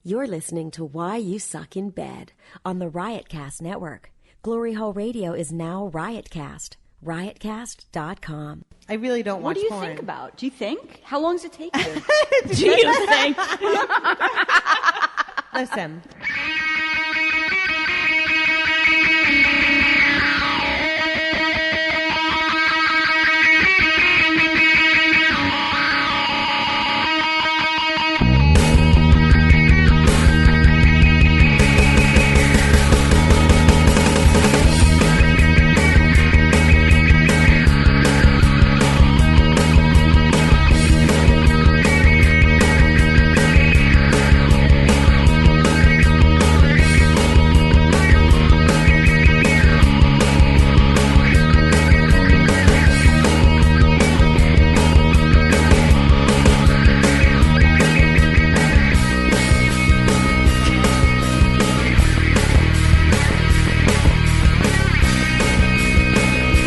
You're listening to Why You Suck in Bed on the Riotcast Network. Glory Hole Radio is now Riotcast. Riotcast.com. I really don't watch porn. What do you think about? Do you think? How long does it take you? Do you think? Listen.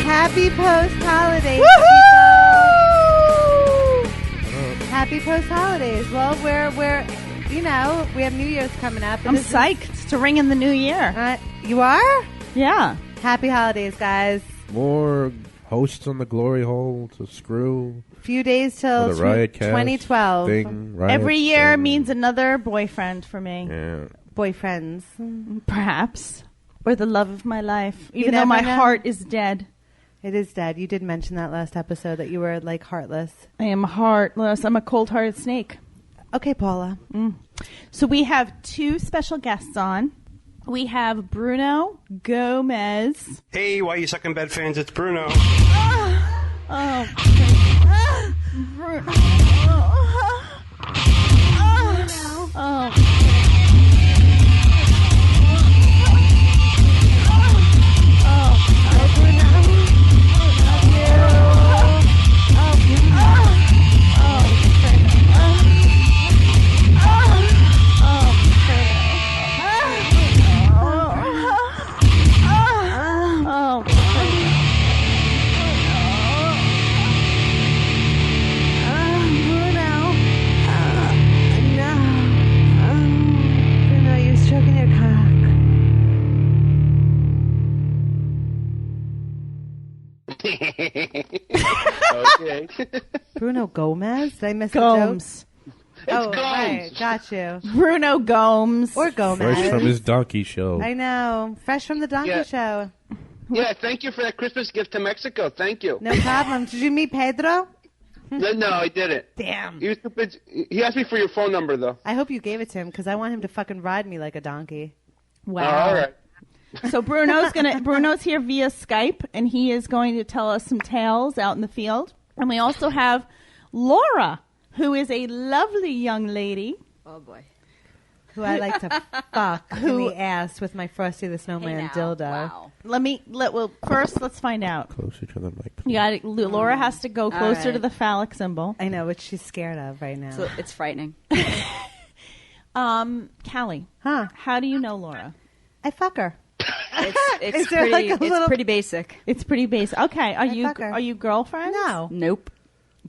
Happy post-holidays, people. Happy post-holidays. Well, we're you know, we have New Year's coming up. I'm psyched to ring in the new year. You are? Yeah. Happy holidays, guys. More hosts on the Glory Hole to screw. Few days till 2012. Every year means another boyfriend for me. Yeah. Boyfriends. Perhaps. Or the love of my life. Even though my heart is dead. It is dead. You did mention that last episode that you were like heartless. I am heartless. I'm a cold-hearted snake. Okay, Paula. So we have two special guests on. We have Bruno Gomez. Hey, Why You Suck in Bed fans, it's Bruno. Okay. Bruno Gomez? Did I miss Gomes. the joke? Right. Got you. Bruno Gomes. Or Gomez. Fresh from his donkey show. I know. Fresh from the donkey show. Yeah, thank you for that Christmas gift to Mexico. Thank you. No problem. Did you meet Pedro? No, I didn't. Damn. He was too busy. He asked me for your phone number, though. I hope you gave it to him because I want him to fucking ride me like a donkey. Wow. All right. So Bruno's here via Skype, and he is going to tell us some tales out in the field. And we also have Laura, who is a lovely young lady. Oh, boy. Who I like to fuck in the ass with my Frosty the Snowman dildo. Wow. First, let's find out. Closer to the mic. You got it. Laura has to go closer to the phallic symbol. I know, which she's scared of right now. So it's frightening. Callie. Huh? How do you know Laura? I fuck her. It's pretty basic. It's pretty basic. Okay. Are you girlfriends? No. Nope.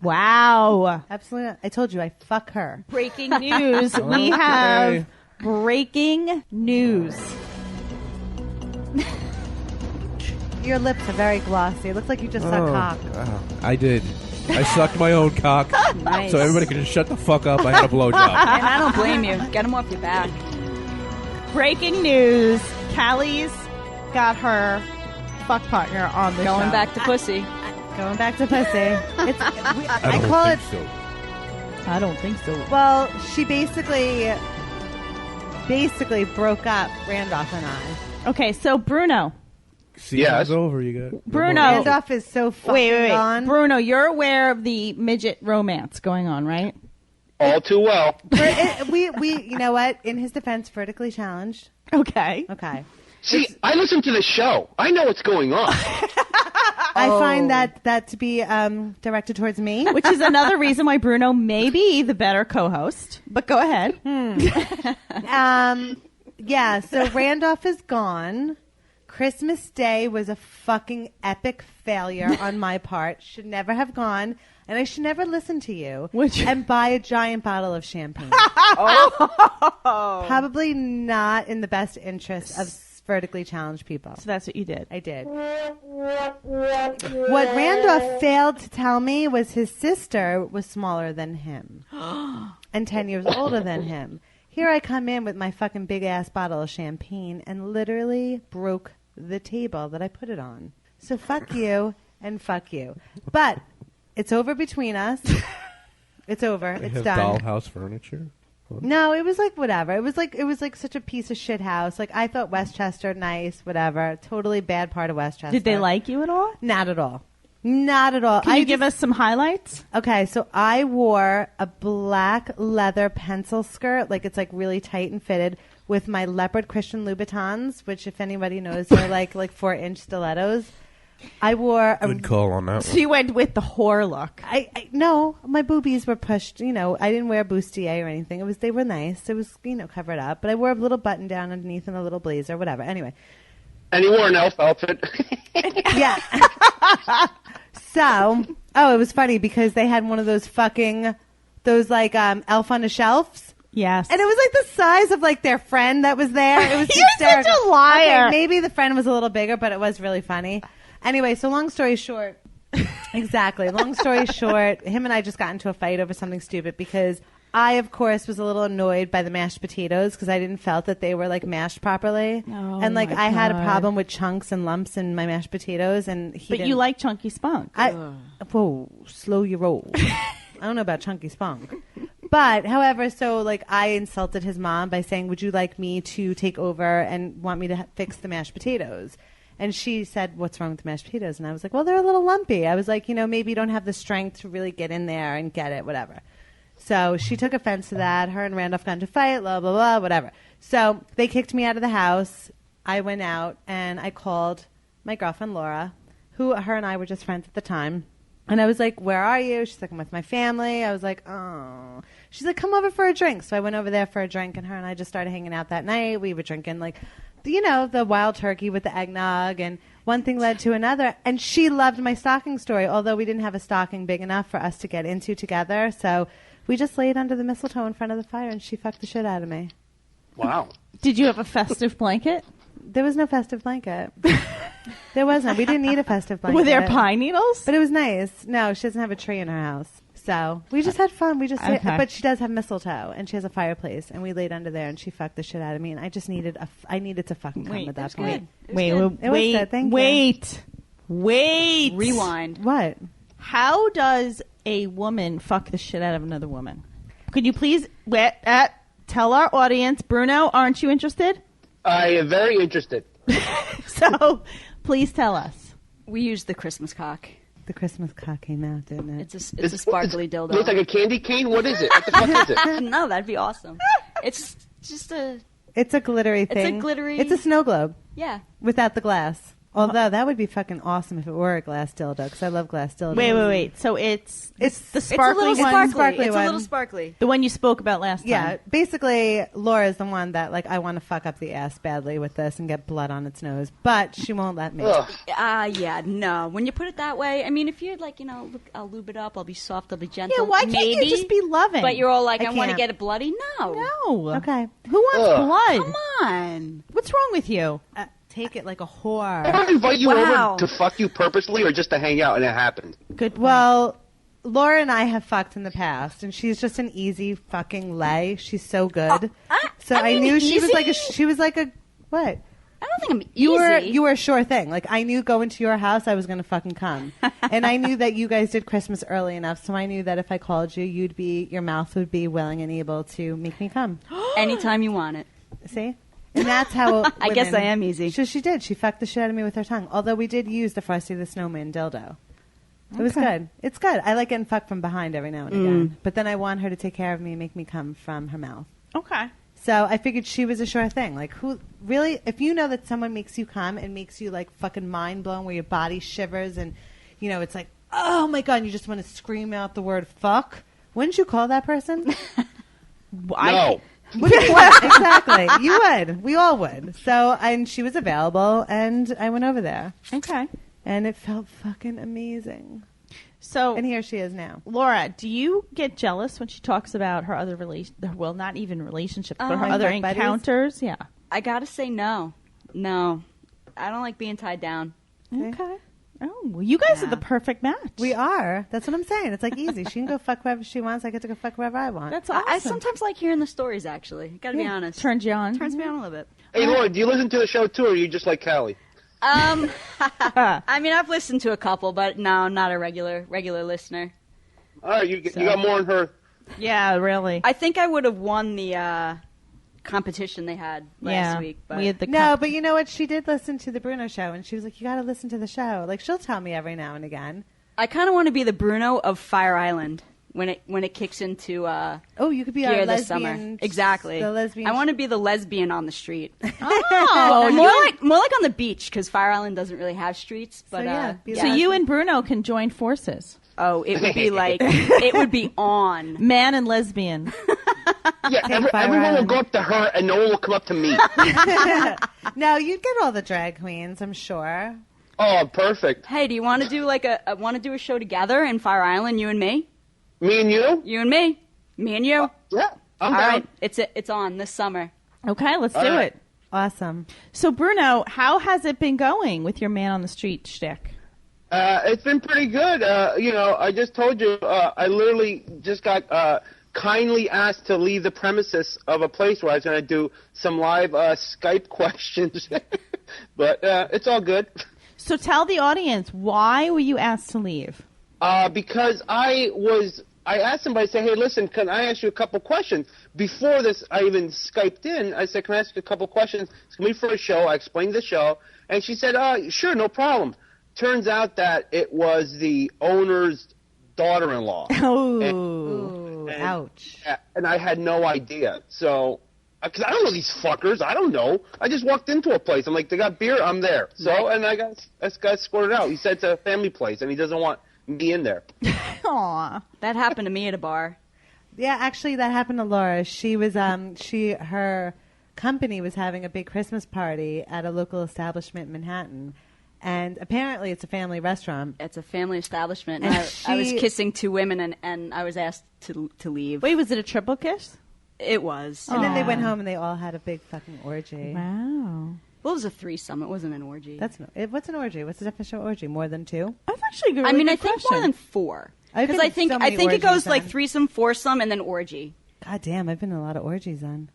Wow. Absolutely not. I told you I fuck her. Breaking news. We have breaking news. Your lips are very glossy. It looks like you just sucked cock. I did. I sucked my own cock. Nice. So everybody can just shut the fuck up. I had a blowjob. And I don't blame you. Get him off your back. Breaking news. Callie's got her fuck partner on the show. Going back to pussy. Going back to pussy. I call it. So. I don't think so. Well, she basically broke up Randolph and I. Okay, so Bruno. Season's over. You got Bruno. Randolph is so fucking Wait. gone. Bruno, you're aware of the midget romance going on, right? All too well. We you know what? In his defense, vertically challenged. Okay. See, I listen to the show. I know what's going on. I find that to be directed towards me. Which is another reason why Bruno may be the better co-host. But go ahead. Yeah, so Randolph is gone. Christmas Day was a fucking epic failure on my part. Should never have gone. And I should never listen to you and buy a giant bottle of champagne. probably not in the best interest of vertically challenged people. So that's what you did. I did. What Randolph failed to tell me was his sister was smaller than him and 10 years older than him. Here I come in with my fucking big-ass bottle of champagne and literally broke the table that I put it on. So fuck you and fuck you. But it's over between us. It's over. They it's have done. dollhouse furniture? What? No, it was like whatever. It was like such a piece of shit house. Like I thought Westchester nice, whatever. Totally bad part of Westchester. Did they like you at all? Not at all. Not at all. Can you give us some highlights? Okay, so I wore a black leather pencil skirt, like it's like really tight and fitted, with my leopard Christian Louboutins, which if anybody knows are like 4-inch stilettos. I wore a Good call on that So one. you went with the whore look. no, my boobies were pushed. You know, I didn't wear bustier or anything. They were nice. It was covered up, but I wore a little button down underneath and a little blazer, whatever. Anyway. And he wore an elf outfit. Yeah. So, it was funny because they had one of those like elf on the shelves. Yes. And it was like the size of like their friend that was there. It was You're hysterical. such a liar. Okay, maybe the friend was a little bigger, but it was really funny. Anyway, so long story short, exactly. Long story short, him and I just got into a fight over something stupid because I, of course, was a little annoyed by the mashed potatoes because I didn't felt that they were like mashed properly. Oh, and like my I had a God. problem with chunks and lumps in my mashed potatoes, and But you like chunky spunk. Whoa, slow your roll. I don't know about chunky spunk. But, however, so like I insulted his mom by saying, would you like me to take over and want me to fix the mashed potatoes? And she said, what's wrong with the mashed potatoes? And I was like, well, they're a little lumpy. I was like, maybe you don't have the strength to really get in there and get it, whatever. So she took offense to that. Her and Randolph got into a fight, blah, blah, blah, whatever. So they kicked me out of the house. I went out and I called my girlfriend, Laura, who her and I were just friends at the time. And I was like, where are you? She's like, I'm with my family. I was like, oh. She's like, come over for a drink. So I went over there for a drink, and her and I just started hanging out that night. We were drinking, like, the wild turkey with the eggnog, and one thing led to another. And she loved my stocking story, although we didn't have a stocking big enough for us to get into together. So we just laid under the mistletoe in front of the fire, and she fucked the shit out of me. Wow. Did you have a festive blanket? There was no festive blanket. There wasn't. We didn't need a festive blanket. Were there pine needles? But it was nice. No, she doesn't have a tree in her house. So we just had fun. Okay. But she does have mistletoe, and she has a fireplace, and we laid under there, and she fucked the shit out of me, and I just needed I needed to fucking come at that point. Wait, It was good. Thank you. wait. Rewind. What? How does a woman fuck the shit out of another woman? Could you please tell our audience, Bruno, aren't you interested? I am very interested. So please tell us. We used the Christmas cock. The Christmas cock came out, didn't it? It's a sparkly dildo. Looks like a candy cane? What is it? What the fuck is it? No, that'd be awesome. It's just It's a glittery thing. It's a glittery. It's a snow globe yeah. without the glass. Although that would be fucking awesome if it were a glass dildo, because I love glass dildos. Wait. So it's the It's a sparkly little one, sparkly. Sparkly It's a one. little sparkly. the one you spoke about last time. Yeah, basically, Laura's the one that, like, I want to fuck up the ass badly with this and get blood on its nose, but she won't let me. Ugh. Yeah, no. When you put it that way, I mean, if you're like, look, I'll lube it up, I'll be soft, I'll be gentle. Yeah, why can't maybe, you just be loving? But you're all like, I I want to can't. get it bloody. No. No. Okay. Who wants Ugh. blood? Come on. What's wrong with you? Take it like a Did whore. I invite you Wow. over to fuck you purposely or just to hang out and it happened? Good. Well, Laura and I have fucked in the past, and she's just an easy fucking lay. She's so good. So I I mean, knew she was easy? like a what? I don't think I'm easy. You were a sure thing. Like, I knew going to your house, I was going to fucking come. And I knew that you guys did Christmas early enough, so I knew that if I called you, your mouth would be willing and able to make me come. Anytime you want it. See? And that's how I guess women- I am easy. So she did. She fucked the shit out of me with her tongue. Although we did use the Frosty the Snowman dildo. It was good. It's good. I like getting fucked from behind every now and again. But then I want her to take care of me and make me come from her mouth. Okay. So I figured she was a sure thing. Like, who really, if you know that someone makes you come and makes you like fucking mind blown where your body shivers and, it's like, oh my God, and you just want to scream out the word fuck, wouldn't you call that person? No. Exactly. You would. We all would. So, and she was available and I went over there Okay. and it felt fucking amazing. So, And here she is now. Laura, do you get jealous when she talks about her other well, not even relationships, but her other Like buddies? encounters? Yeah. I gotta say no. No. I don't like being tied down. Okay. Oh, well, you guys are the perfect match. We are. That's what I'm saying. It's like easy. She can go fuck whoever she wants. I get to go fuck whoever I want. That's awesome. I sometimes like hearing the stories, actually. Gotta be honest. Turns you on. Turns me on a little bit. Hey, Laura, do you listen to the show too, or are you just like Cali? I mean, I've listened to a couple, but no, I'm not a regular listener. All right, you got more than her. Yeah, really. I think I would have won the competition they had last week. But we had the but you know what? She did listen to the Bruno show, and she was like, "You got to listen to the show." Like she'll tell me every now and again. I kind of want to be the Bruno of Fire Island when it kicks into you could be gear our this lesbian. summer. Exactly. The lesbian. I want to be the lesbian on the street. Oh, more like on the beach because Fire Island doesn't really have streets. But So you and Bruno can join forces. Oh, it would be like it would be on Man and lesbian. Yeah, everyone will go up to her, and no one will come up to me. No, you'd get all the drag queens, I'm sure. Oh, perfect. Hey, do you want to do like a show together in Fire Island, you and me? Me and you? You and me? Me and you? Yeah, I'm All down. right, it's on this summer. Okay, let's do right. it. Awesome. So, Bruno, how has it been going with your man on the street shtick? It's been pretty good. I just told you, I literally just got kindly asked to leave the premises of a place where I was going to do some live Skype questions. But it's all good. So tell the audience, why were you asked to leave? Because I asked somebody, I said, hey, listen, can I ask you a couple questions? Before this, I even Skyped in. I said, can I ask you a couple questions? It's going to be for a show. I explained the show. And she said, sure, no problem. Turns out that it was the owner's daughter-in-law. Oh, ouch. And I had no idea. So, because I don't know these fuckers. I don't know. I just walked into a place. I'm like, they got beer? I'm there. So, and I got escorted out. He said it's a family place, and he doesn't want me in there. Aw. That happened to me at a bar. Yeah, actually, that happened to Laura. She was, her company was having a big Christmas party at a local establishment in Manhattan. And apparently it's a family restaurant. It's a family establishment. And I was kissing two women, and I was asked to leave. Wait, was it a triple kiss? It was. And then they went home and they all had a big fucking orgy. Wow. Well, it was a threesome. It wasn't an orgy. What's an orgy? What's the definition of orgy? More than two? That's actually a good. I mean, really I good think question. more than four. I've Because been I think to so many it goes orgies like then. threesome, foursome, and then orgy. God damn, I've been to a lot of orgies then.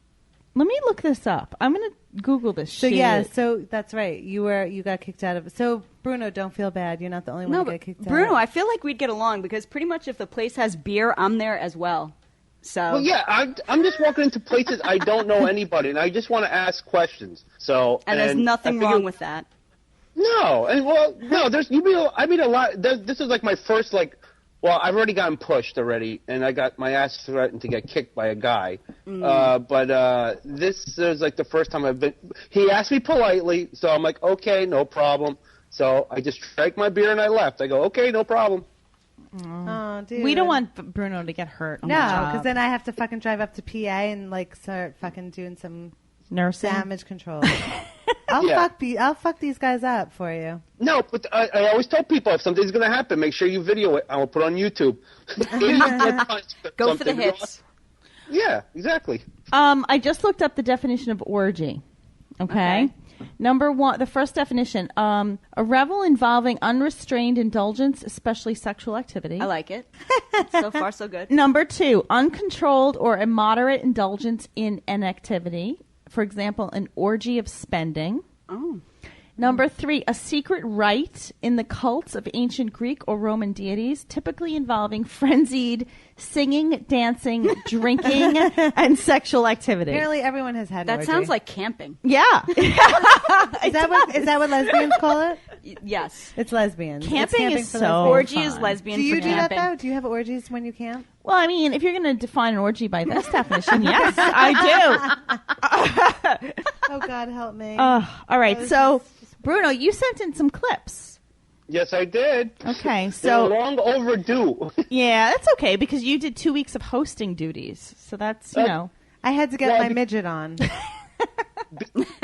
Let me look this up. I'm going to Google this So shit. yeah, so that's right. You got kicked out of. So Bruno, don't feel bad. You're not the only one No, to but get kicked Bruno, out. I feel like we'd get along because pretty much if the place has beer, I'm there as well. So Well, yeah, I'm just walking into places I don't know anybody, and I just want to ask questions. So, and there's nothing I figure- wrong with that. No, and no. I mean a lot. This is like my first Well, I've already gotten pushed already, and I got my ass threatened to get kicked by a guy. But this is like the first time I've been. He asked me politely, so I'm like, okay, no problem. So I just drank my beer and I left. I go, okay, no problem. Oh, dude. We don't want Bruno to get hurt. On No, the job. because then I have to fucking drive up to PA and start fucking doing some nursing. damage control. I'll fuck these guys up for you. No, but I always tell people if something's going to happen, make sure you video it. I will put it on YouTube. Go for the hits. Yeah, exactly. I just looked up the definition of orgy. Okay. Number one, the first definition, a revel involving unrestrained indulgence, especially sexual activity. I like it. So far, so good. Number two, uncontrolled or immoderate indulgence in an activity. For example, an orgy of spending. Oh. Number three, a secret rite in the cults of ancient Greek or Roman deities, typically involving frenzied singing, dancing, drinking, and sexual activity. Apparently, everyone has had an That orgy. sounds like camping. Yeah. Is that what lesbians call it? Yes. It's lesbians. Camping It's is for so lesbians. Orgy is fun. lesbian Do you for do that camping. though? Do you have orgies when you camp? Well, I mean, if you're going to define an orgy by this definition, yes, I do. Oh God, help me. All right. So, Bruno, you sent in some clips. Yes, I did. Okay. They're So, long overdue. yeah, that's okay because you did 2 weeks of hosting duties. So that's, you know. I had to get Well, my midget on.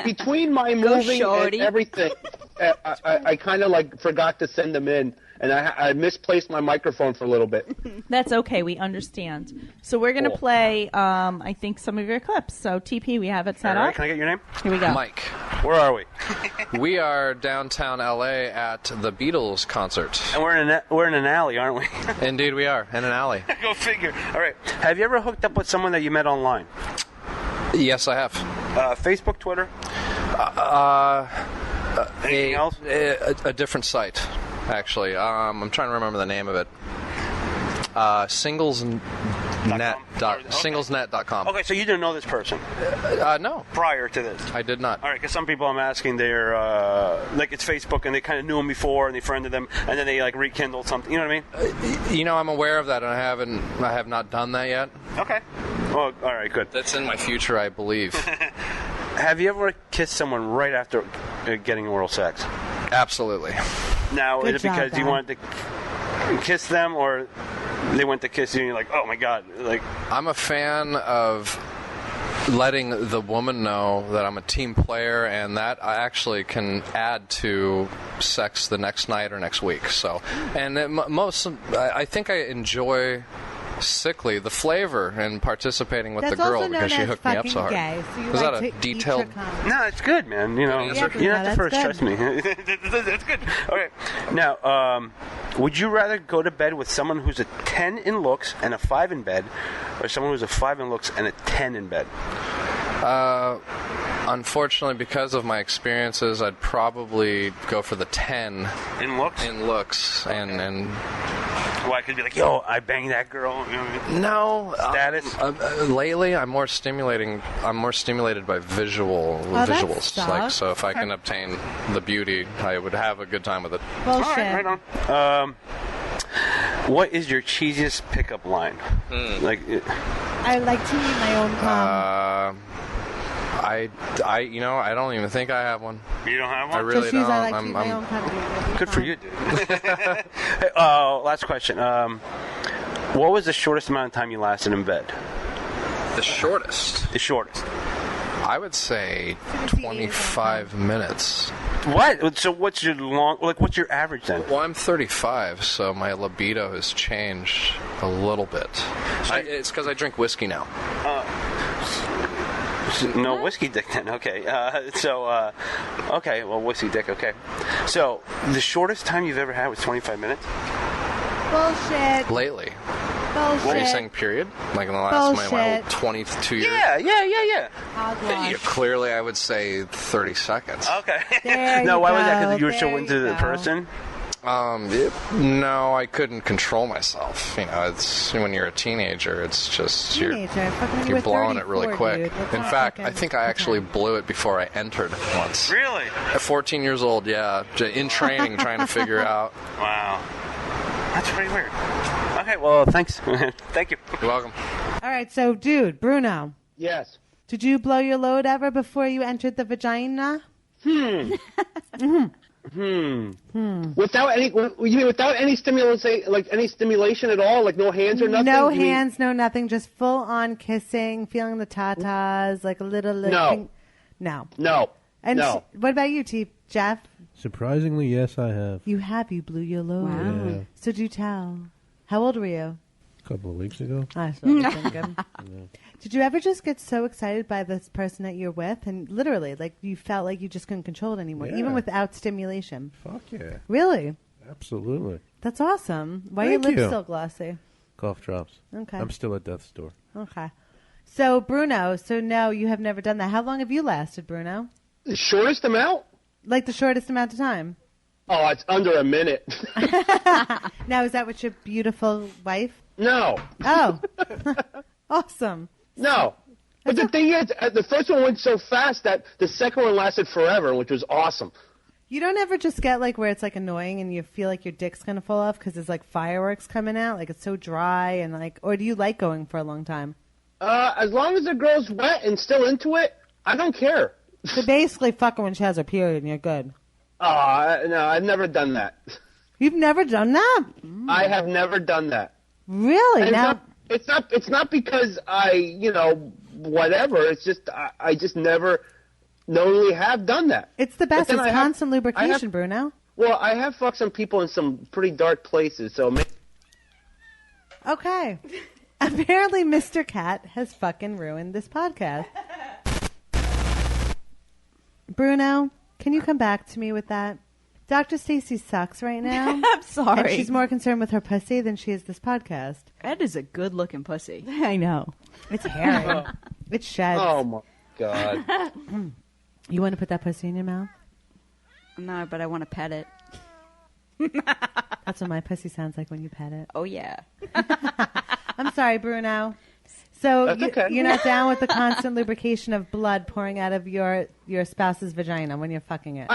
Between my moving shorty. and everything, I kind of forgot to send them in. and I misplaced my microphone for a little bit. That's okay. We understand. So we're going to play, I think, some of your clips. So, TP, we have it set All right, up. can I get your name? Here we go. Mike. Where are we? We are downtown LA at the Beatles concert. And we're in an alley, aren't we? Indeed, we are in an alley. Go figure. All right. Have you ever hooked up with someone that you met online? Yes, I have. Facebook, Twitter? Anything else? A different site, actually. I'm trying to remember the name of it. Singlesnet.com. Okay, so you didn't know this person? No. Prior to this? I did not. All right, because some people I'm asking, they're, like, it's Facebook, and they kind of knew him before, and they friended them, and then they, like, rekindled something. You know what I mean? I'm aware of that, and I have not done that yet. Okay. Well, all right, good. That's in my future, I believe. Have you ever kissed someone right after getting oral sex? Absolutely. Now, Good is it because job, you Dad. wanted to kiss them, or they went to kiss you and you're like, oh my God, like... I'm a fan of letting the woman know that I'm a team player, and that I actually can add to sex the next night or next week. So, and I think I enjoy sickly the flavor and participating with That's the girl also known because she as hooked me up so hard. fucking gay, so you Was like that to a eat detailed? your cum. No, it's good, man. You know, Yeah, you're Bruno, not the first. that's Trust me. It's good. Okay. Now, would you rather go to bed with someone who's a 10 in looks and a 5 in bed, or someone who's a 5 in looks and a 10 in bed? Unfortunately, because of my experiences, I'd probably go for the 10 In looks? in looks and. Well, I could be like, yo, I banged that girl. You know what I mean? No. Status? Lately, I'm more stimulated by visuals. sucks. Like, so if I can obtain the beauty, I would have a good time with it. Bullshit. All right, right on. What is your cheesiest pickup line? Like, I like to eat my own cum. I don't even think I have one. you don't have I one? really so she's, don't. I like to eat my own cum. Dude. Good for you, dude. Hey, last question. What was the shortest amount of time you lasted in bed? The shortest, The shortest. I would say 25 minutes. What? So what's your what's your average then? Well, I'm 35, so my libido has changed a little bit. It's because I drink whiskey now. No whiskey dick then. Okay. Okay. Well, whiskey dick. Okay. So the shortest time you've ever had was 25 minutes. Bullshit. Lately. Bullshit. What are you saying, period? Like in the last my Bullshit. whole 22 years? Yeah. Yeah, Hogwash. clearly, I would say 30 seconds. Okay. There No, you why was that? go, Because you were so there into you the go. person. No, I couldn't control myself. It's when you're a teenager. It's just Teenager. Fucking you're with blowing it 34, really quick. dude. Let's In not fact, fucking I think I actually blew it before I entered once. Really? At 14 years old, yeah, in training, trying to figure out. Wow. That's pretty weird. Okay. Well, thanks. Thank you. You're welcome. All right, so, dude, Bruno, Yes. did you blow your load ever before you entered the vagina? Without any stimulation, like any stimulation at all, like no hands or nothing. No You mean- hands, no nothing, just full on kissing, feeling the tatas, like a little. No. No. No. And No. what about you, Jeff? Surprisingly, yes, I have. You blew your load. Yeah. So do tell. How old were you? A couple of weeks ago. I was thinking. Did you ever just get so excited by this person that you're with, and literally, like you felt like you just couldn't control it anymore, even Yeah. without stimulation? Fuck yeah. Really? Absolutely. That's awesome. Why are Thank your lips you. still glossy? Cough drops. Okay. I'm still at death's door. Okay. So Bruno, no, you have never done that. How long have you lasted, Bruno? The shortest amount? Like the shortest amount of time? Oh, it's under a minute. Now, is that with your beautiful wife? No. Oh, awesome. No. But the thing is, the first one went so fast that the second one lasted forever, which was awesome. You don't ever just get like where it's like annoying and you feel like your dick's gonna fall off because there's like fireworks coming out, like it's so dry and like, or do you like going for a long time? As long as the girl's wet and still into it, I don't care. So basically, fucking when she has her period and you're good. No, I've never done that. You've never done that? I have never done that. Really? And Now, it's not because I, whatever. It's just I just never knowingly have done that. it's the best. But then It's I have- constant lubrication, Bruno. Well, I have fucked some people in some pretty dark places, so. Okay. Apparently, Mr. Cat has fucking ruined this podcast. Bruno, can you come back to me with that? Dr. Stacy sucks right now. I'm sorry. And she's more concerned with her pussy than she is this podcast. That is a good-looking pussy. I know. It's hairy. It sheds. Oh, my God. You want to put that pussy in your mouth? No, but I want to pet it. That's what my pussy sounds like when you pet it. Oh, yeah. I'm sorry, Bruno. So That's okay. you're not down with the constant lubrication of blood pouring out of your spouse's vagina when you're fucking it?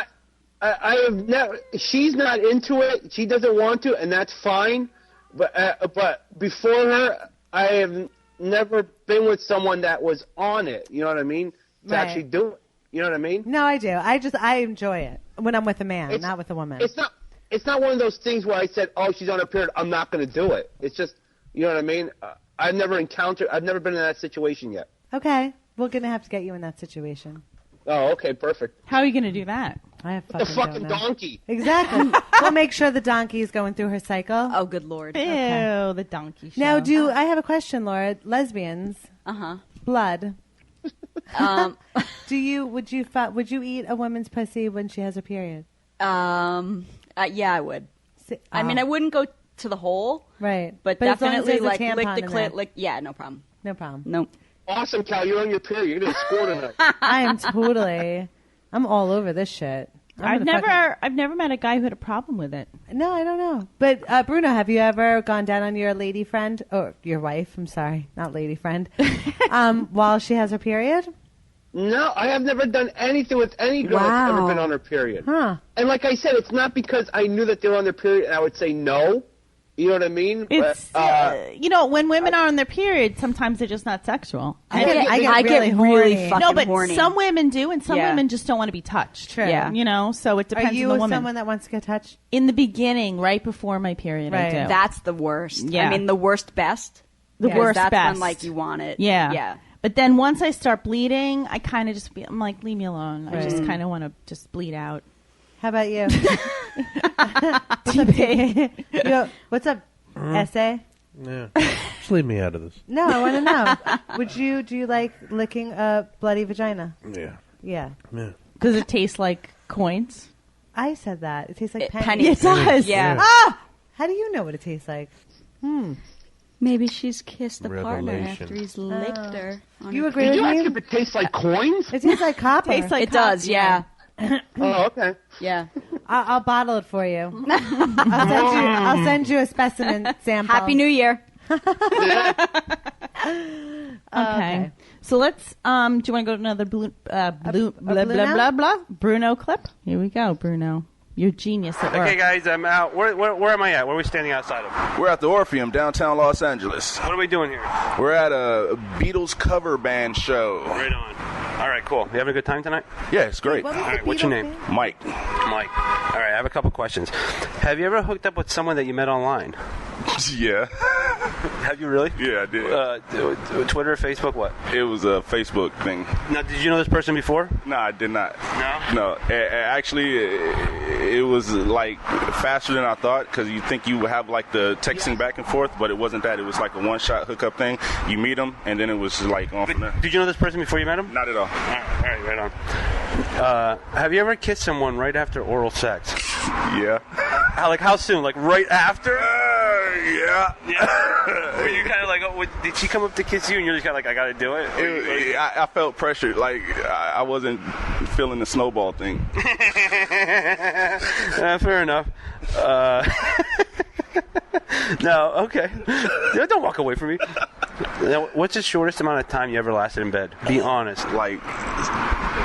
I have never. She's not into it. She doesn't want to, and that's fine. But before her, I have never been with someone that was on it. You know what I mean? To actually do it. You know what I mean? No, I do. I enjoy it when I'm with a man, not with a woman. It's not one of those things where I said, "Oh, she's on her period. I'm not going to do it." It's just, you know what I mean? I've never been in that situation yet. Okay, we're gonna have to get you in that situation. Oh, okay, perfect. How are you going to do that? I have The fucking donkey. Exactly. We'll make sure the donkey is going through her cycle. Oh, good Lord. Ew, Okay. the donkey show. Now, I have a question, Laura? Lesbians, blood. Would you eat a woman's pussy when she has her period? Yeah, I would. I mean, I wouldn't go to the hole. Right. But as long as definitely, there's a lick tampon the in clit. there. Yeah, no problem. No problem. Nope. Awesome, Cal. You're on your period. You're going to score tonight. I'm all over this shit. I've never met a guy who had a problem with it. No, I don't know. But Bruno, have you ever gone down on your lady friend or your wife? I'm sorry, not lady friend. While she has her period? No, I have never done anything with any girl that's ever been on her period. Huh. And like I said, it's not because I knew that they were on their period and I would say no. You know what I mean? It's when women are on their period, sometimes they're just not sexual. I get really fucking no, but horny. some women do, and some women just don't want to be touched. True. Yeah. So it depends Are you on the woman. someone that wants to get touched? In the beginning, right before my period, Right. I do. That's the worst. Yeah. I mean, the worst best. The worst that's best. when, you want it. Yeah. Yeah. But then once I start bleeding, I kind of I'm like, leave me alone. I just kind of want to just bleed out. How about you? TP. What's up, essay? Yeah. Just leave me out of this. No, I want to know. Do you like licking a bloody vagina? Yeah. Yeah. Yeah. Does it taste like coins? I said that. It tastes like pennies. pennies. It does. Yeah. Ah! How do you know what it tastes like? Maybe she's kissed the partner Revelation. after he's licked her. You agree Did with you ask me? if it tastes like coins? It tastes like copper. Tastes like It does, yeah. Oh, okay. Yeah. I'll bottle it for you. I'll send you a specimen sample. Happy New Year. Okay. So let's. Do you want to go to another blah blah blah Bruno clip? Here we go, Bruno. You're genius at work. Okay, guys, I'm out. Where am I at? Where are we standing outside of? We're at the Orpheum, downtown Los Angeles. What are we doing here? We're at a Beatles cover band show. Right on. All right, cool. You having a good time tonight? Yeah, it's great. All right, what's your name? Mike. Mike. All right, I have a couple questions. Have you ever hooked up with someone that you met online? Yeah. Have you really? Yeah, I did. Twitter, Facebook, what? It was a Facebook thing. Now, did you know this person before? No, I did not. No? No. Actually, it was like faster than I thought because you think you would have like the texting back and forth, but it wasn't that. It was like a one-shot hookup thing. You meet them, and then it was like on from there. Did you know this person before you met him? Not at all. All right, right on. Have you ever kissed someone right after oral sex? Yeah. How soon? Like right after? Yeah. Were you kind of like, oh, did she come up to kiss you and you're just kind of like, I got to do it? I felt pressure. Like, I wasn't feeling the snowball thing. Fair enough. No, okay. Don't walk away from me. Now, what's the shortest amount of time you ever lasted in bed? Be honest. Like,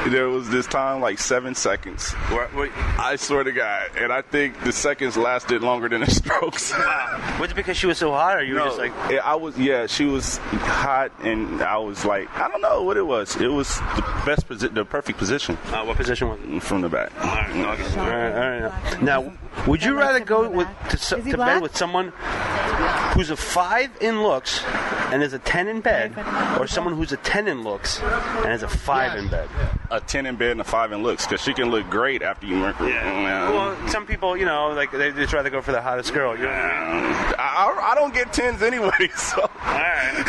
there was this time, like 7 seconds. What? I swear to God. And I think the seconds lasted longer than the strokes. Wow. Was it because she was so hot, or you were just like... She was hot, and I was like, I don't know what it was. It was the perfect position. What position was it? From the back. All right. Now, would you rather go to bed with someone who's a 5 in looks and is a 10 in bed, or someone who's a 10 in looks and is a 5 in bed? A 10 in bed and a 5 in looks, because she can look great after you murder her. Yeah. Well, some people, like they just rather go for the hottest girl. I don't get 10s anyway, so. All right.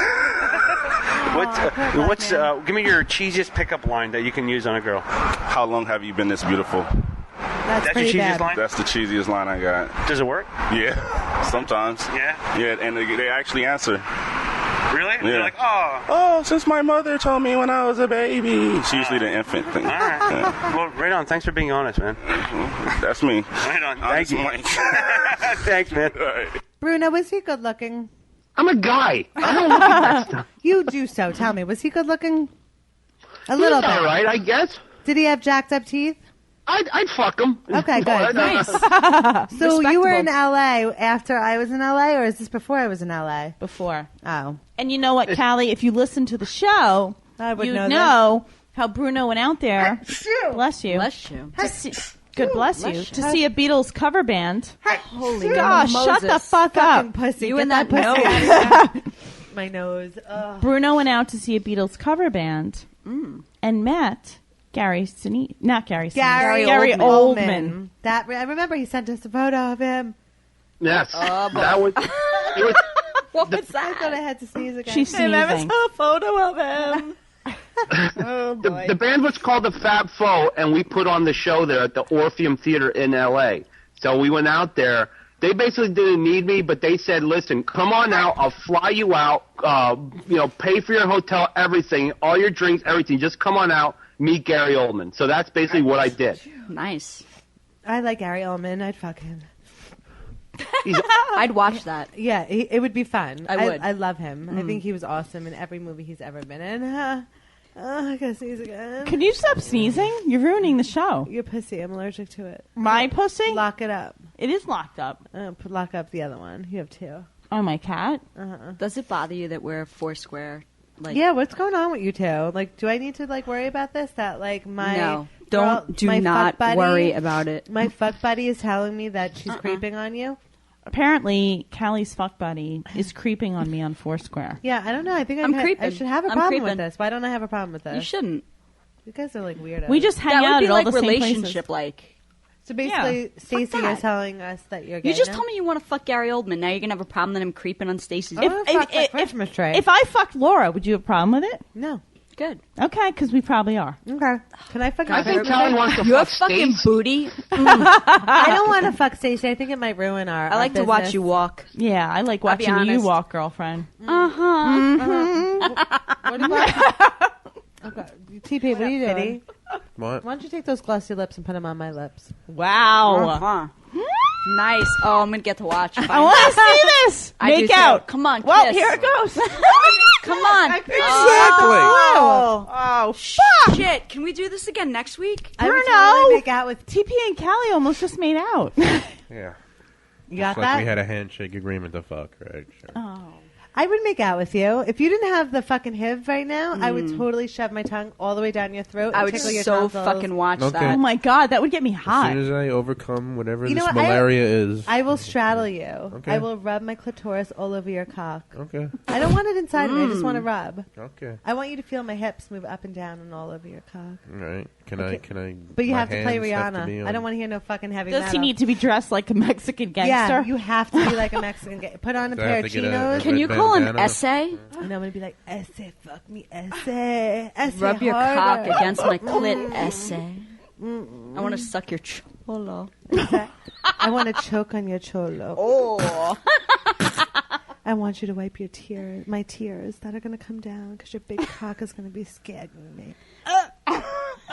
Give me your cheesiest pickup line that you can use on a girl. How long have you been this beautiful? That's your cheesiest bad. line? That's the cheesiest line I got. Does it work? Yeah, sometimes. Yeah? Yeah, and they actually answer. Really? Yeah. They're like, oh. Oh, since my mother told me when I was a baby. It's usually the infant thing. All right. Yeah. Well, right on. Thanks for being honest, man. That's me. Right on. Thank you. Thanks, man. All right. Bruno, was he good looking? I'm a guy. I don't look at that stuff. You do so. Tell me, was he good looking? A He's little bit. all right, I guess. Did he have jacked up teeth? I'd fuck him. Okay, good. Nice. So you were in Respectable. LA after I was in LA, or is this before I was in LA? Before. Oh. And you know what, Callie? If you listen to the show, I would you'd know know how Bruno went out there. Bless you. Bless you. To see, good bless you. Bless To see a Beatles cover band. Holy Gosh, shut the Moses. fuck Fucking up. pussy. You Get and that pussy nose. out of here. My nose. Ugh. Bruno went out to see a Beatles cover band and met Gary Sinise. Not Gary Sinise. Gary Oldman. That I remember he sent us a photo of him. Yes. That was. It was What was I thought I that? had to sneeze again. She's sneezing. a photo of him. the band was called the Fab Four, and we put on the show there at the Orpheum Theater in L.A. So we went out there. They basically didn't need me, but they said, "Listen, come on out. I'll fly you out. Pay for your hotel, everything, all your drinks, everything. Just come on out, meet Gary Oldman." So that's basically what I did. Nice. I like Gary Oldman. I'd fuck him. I'd watch that. Yeah, it would be fun. I would. I love him. I think he was awesome in every movie he's ever been in. I gotta sneeze again. Can you stop sneezing? You're ruining the show. Your pussy. I'm allergic to it. My pussy? Lock it up. It is locked up. Lock up the other one. You have two. Oh, my cat? Does it bother you that we're Foursquare? Like, Yeah, what's going on with you two? Like, do I need to worry about this? That my no. girl- Do my not fuck buddy- worry about it. My fuck buddy is telling me that she's creeping on you. Apparently, Callie's fuck buddy is creeping on me on Foursquare. Yeah, I don't know. I think I'm I creeping. should have a I'm problem with creeping. this. Why don't I have a problem with this? You shouldn't. You guys are weirdos. We just hang That out would be at all like the same places. relationship like. So basically, Stacey Fuck that. is telling us that you're gay. You just now? told me you want to fuck Gary Oldman. Now you're gonna have a problem that I'm creeping on Stacey's. I wanna fuck that Christmas tree. If I fucked Laura, would you have a problem with it? No. Good. Okay, because we probably are. Okay. Can I fuck? I think Callie wants to Your fuck fucking Stacey. booty. I don't want to fuck Stacey. I think it might ruin our. I like to watch you walk. Yeah, I like I'll be watching you honest. walk, girlfriend. What about? Okay, TP, what are you doing? What? Why don't you take those glossy lips and put them on my lips? Wow. Uh-huh. Nice. Oh, I'm gonna get to watch. I want to see this. I do Make too. out. Come on, Well, kiss. here it goes. Come on. Exactly. Oh, fuck. Shit. Can we do this again next week? I would Bruno. totally make out with. TP and Callie almost just made out. Yeah. You got It's like that? we had a handshake agreement to fuck, right? Sure. Oh. I would make out with you if you didn't have the fucking HIV right now. I would totally shove my tongue all the way down your throat. I and would tickle your so tonsils. fucking watch Okay. Oh that. my god, that would get me As hot. soon as I overcome whatever You know this what? malaria is. I will straddle you. Okay. I will rub my clitoris all over your cock. Okay. I don't want it inside me. I just want to rub. Okay. I want you to feel my hips move up and down and all over your cock. All right. Can Okay. I? Can I? But you my have to play hands have to Rihanna. be I on- don't want to hear no fucking heavy Does metal. he need to be dressed like a Mexican gangster? Yeah, you have to be like a Mexican guy. Put on a Do I pair have of to get a- chinos. Can you Red call him bandana. essay? And I'm going to be like, essay, fuck me, essay. Essay Rub your harder. cock against my clit, essay. I want to suck your cholo. I want to choke on your cholo. Oh. I want you to wipe your tears, my tears that are going to come down because your big cock is going to be scared of me.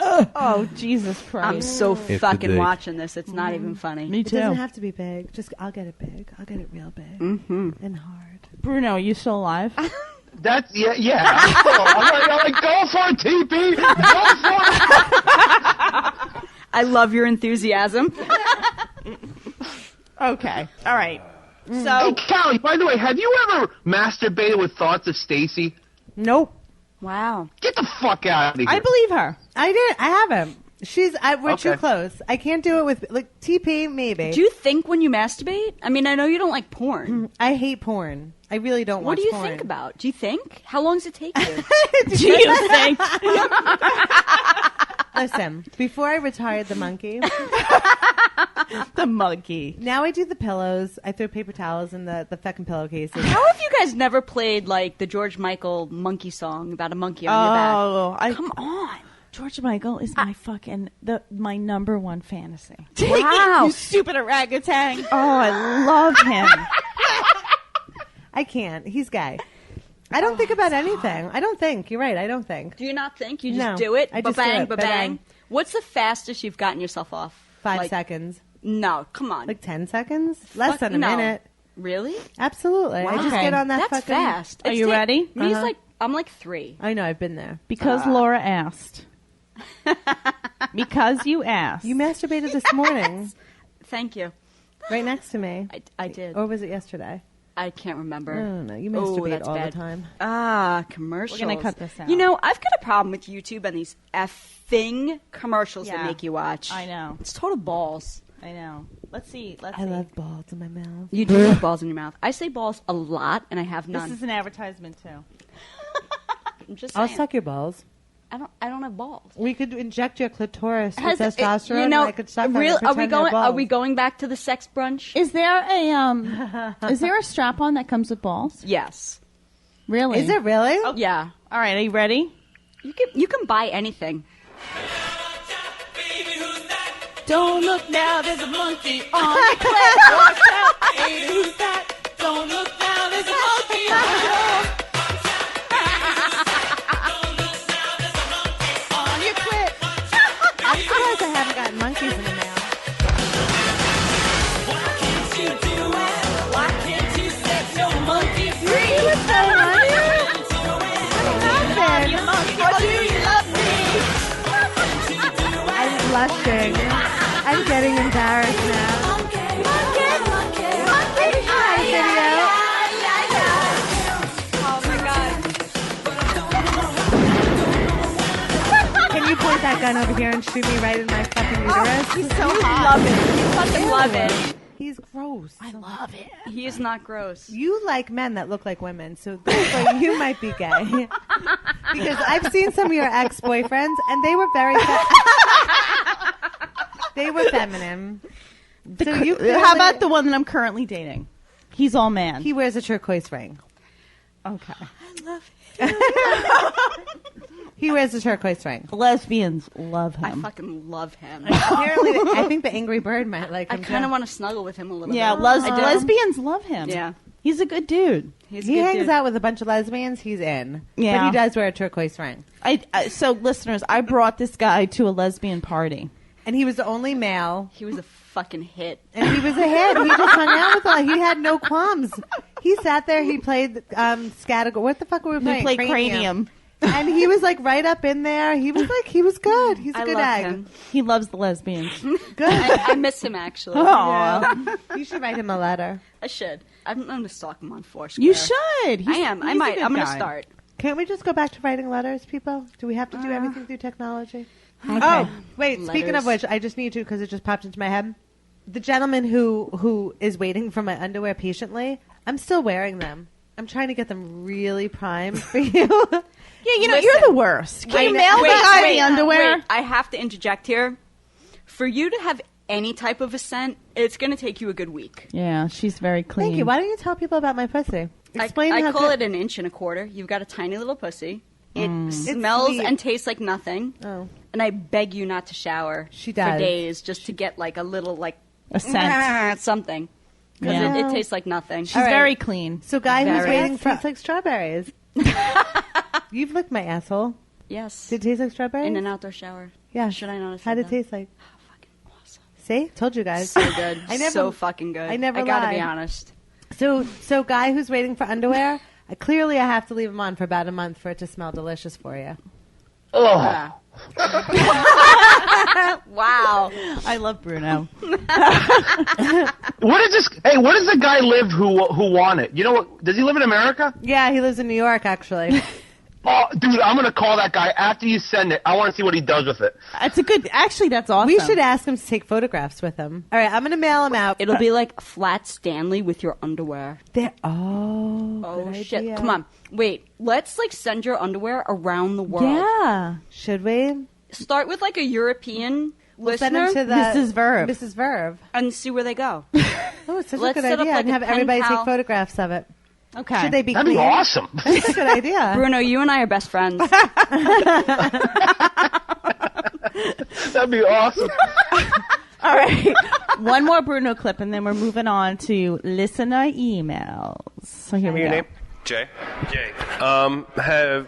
Oh, Jesus Christ. I'm so the fucking dick. watching this. It's not even funny. Me It too. doesn't have to be big. Just I'll get it big. I'll get it real big and hard. Bruno, are you still alive? That's yeah. I'm like, go for it, TP. Go for it. I love your enthusiasm. Okay. All right. Hey, So, Callie, by the way, have you ever masturbated with thoughts of Stacey? Nope. Wow. Get the fuck out of here. I believe her. I did. I haven't. We're too close. I can't do it with like TP. Maybe. Do you think when you masturbate? I mean, I know you don't like porn. I hate porn. I really don't watch porn. What do you think about? Do you think? How long does it take you? Do you think? Listen, before I retired the monkey. The monkey. Now I do the pillows. I throw paper towels in the fucking pillowcases. How have you guys never played like the George Michael monkey song about a monkey on your back? Come on. George Michael is my number one fantasy. Wow. You stupid orangutan. Oh, I love him. I can't. He's gay. I don't think about anything. I don't think. You're right. I don't think. Do you not think? You just do it? I just do it. Ba-bang. What's the fastest you've gotten yourself off? 5 seconds. No, come on. Like 10 seconds? Less than a minute. Really? Absolutely. Wow. I just get on that That's fucking... fast. Are you ready? Me, I'm like 3. I know. I've been there. Because Laura asked. Because you asked. You masturbated this morning. Thank you. Right next to me. I did. Or was it yesterday? I can't remember. I don't know. You masturbate all the time. Commercials. We're going to cut this out. You know, I've got a problem with YouTube and these effing commercials that make you watch. I know. It's total balls. I know. Let's see. I love balls in my mouth. You do have balls in your mouth. I say balls a lot, and I have none. This is an advertisement, too. I'm just saying. I'll suck your balls. I don't have balls. We could inject your clitoris with testosterone. You know, and I could suck are we going back to the sex brunch? Is there a strap on that comes with balls? Yes. Really? Is it really? Oh, yeah. All right, are you ready? You can buy anything. Don't look now, there's a monkey on your clit. Watch out, baby, who's that? Don't look now, there's a monkey on your clit. I'm surprised I haven't gotten monkeys in the mail. Why can't you do it? Why can't you set your monkey free? What's going on here? What do you love me? I'm blushing. I'm getting embarrassed now. Hi, video. Oh my god. Can you point that gun over here and shoot me right in my fucking uterus? He's so hot. Love it. You fucking love it. He's gross. I love it. He is not gross. You like men that look like women, so therefore you might be gay. Because I've seen some of your ex-boyfriends, and they were very they were feminine. So how about the one that I'm currently dating? He's all man. He wears a turquoise ring. Okay. I love him. He wears a turquoise ring. Lesbians love him. I fucking love him. Apparently, I think the Angry Bird might like him. I kind of want to snuggle with him a little bit. Yeah, lesbians love him. Yeah. He's a good dude. He hangs out with a bunch of lesbians. He's in. Yeah. But he does wear a turquoise ring. So, listeners, I brought this guy to a lesbian party. And he was the only male. He was a fucking hit. And he was a hit. He just hung out with all. He had no qualms. He sat there. He played Scattergold. What the fuck were we playing? We played Cranium. And he was like right up in there. He was good. He's a good egg. Him. He loves the lesbians. Good. I miss him actually. Yeah. You should write him a letter. I should. I'm going to stalk him on Foursquare. You should. I am. I might. I'm going to start. Can't we just go back to writing letters, people? Do we have to do everything through technology? Okay. Oh, wait. Letters. Speaking of which, I just need to because it just popped into my head. The gentleman who is waiting for my underwear patiently, I'm still wearing them. I'm trying to get them really primed for you. Yeah, you're the worst. Can you mail the guy the underwear? Wait, I have to interject here. For you to have any type of a scent, it's going to take you a good week. Yeah, she's very clean. Thank you. Why don't you tell people about my pussy? Explain I how call it 1.25 inches. You've got a tiny little pussy. It smells sweet. and tastes like nothing. Oh. And I beg you not to shower She does. for days just to get like a little a scent. something. Because Yeah. it tastes like nothing. She's very clean. So guy who's Very. waiting tastes like strawberries. You've licked my asshole. Yes. Did it taste like strawberries? In an outdoor shower. Yeah. Should I not have said How did it that? taste like? Oh, fucking awesome. See? Told you guys. So good. So fucking good. I never gotta lie. be honest. So guy who's waiting for underwear, clearly I have to leave him on for about a month for it to smell delicious for you. Yeah. Wow. I love Bruno. What is this? Hey, where does the guy live who won it? You know what? Does he live in America? Yeah, he lives in New York, actually. Oh, dude, I'm gonna call that guy after you send it. I want to see what he does with it. That's a good. Actually, that's awesome. We should ask him to take photographs with him. All right, I'm going to mail him out. It'll be like flat Stanley with your underwear. Oh, good shit! idea. Come on, wait. Let's like send your underwear around the world. Yeah. Should we? Start with like a European Send him listener to the Mrs. Verve. Mrs. Verve. and see where they go. Oh, it's such Let's a good set up, idea. like, And a have pen everybody pal. take photographs of it. Okay. Should they be That'd be clean? awesome. That's a good idea. Bruno, you and I are best friends. That'd be awesome. All right. One more Bruno clip, and then we're moving on to listener emails. So here we Your go. name? Jay. Jay.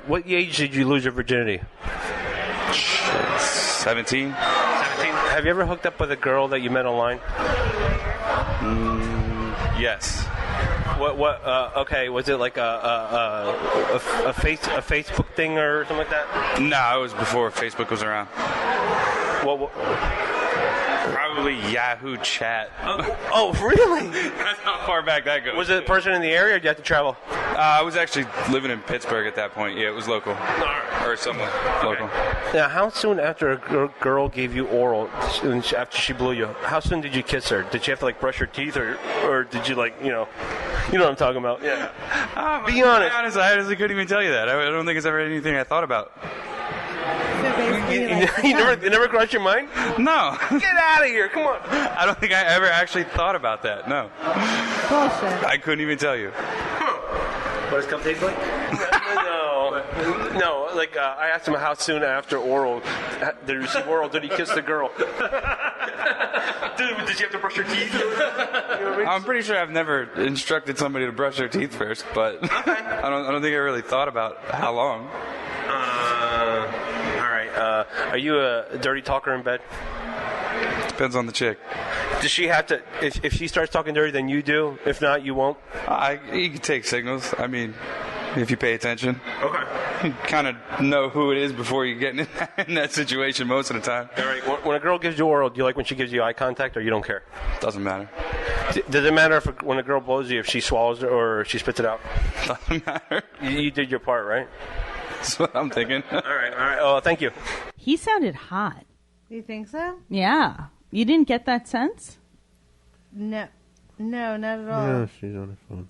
What age did you lose your virginity? 17. 17. Have you ever hooked up with a girl that you met online? Yes. What? Okay. Was it like a Facebook thing or something like that? No, it was before Facebook was around. What? Probably Yahoo Chat. Oh, really? That's how far back that goes. Was it a person in the area, or did you have to travel? I was actually living in Pittsburgh at that point. Yeah, it was local. Or somewhat local. Now, how soon after a girl gave you oral, after she blew you, how soon did you kiss her? Did she have to like brush her teeth, or did you like you know what I'm talking about? Yeah. Be honest. I honestly couldn't even tell you that. I don't think it's ever anything I thought about. So basically, like, You never crossed your mind? No. Get out of here! Come on. I don't think I ever actually thought about that. No. bullshit. I couldn't even tell you. What does cum taste like? No. Like I asked him how soon after oral did he receive oral? Did he kiss the girl? Did she have to brush her teeth? You know what I mean? I'm pretty sure I've never instructed somebody to brush their teeth first, but I don't think I really thought about how long. All right. Are you a dirty talker in bed? Depends on the chick. Does she have to? If she starts talking dirty, then you do. If not, you won't. You can take signals. I mean, if you pay attention. Okay. You kind of know who it is before you get in that situation most of the time. All right. When a girl gives you oral, do you like when she gives you eye contact, or you don't care? Doesn't matter. Does it matter when a girl blows you if she swallows it or she spits it out? Doesn't matter. You did your part, right? That's what I'm thinking. All right. Oh, thank you. He sounded hot. You think so? Yeah. You didn't get that sense? No, not at all. Yeah, she's on her phone.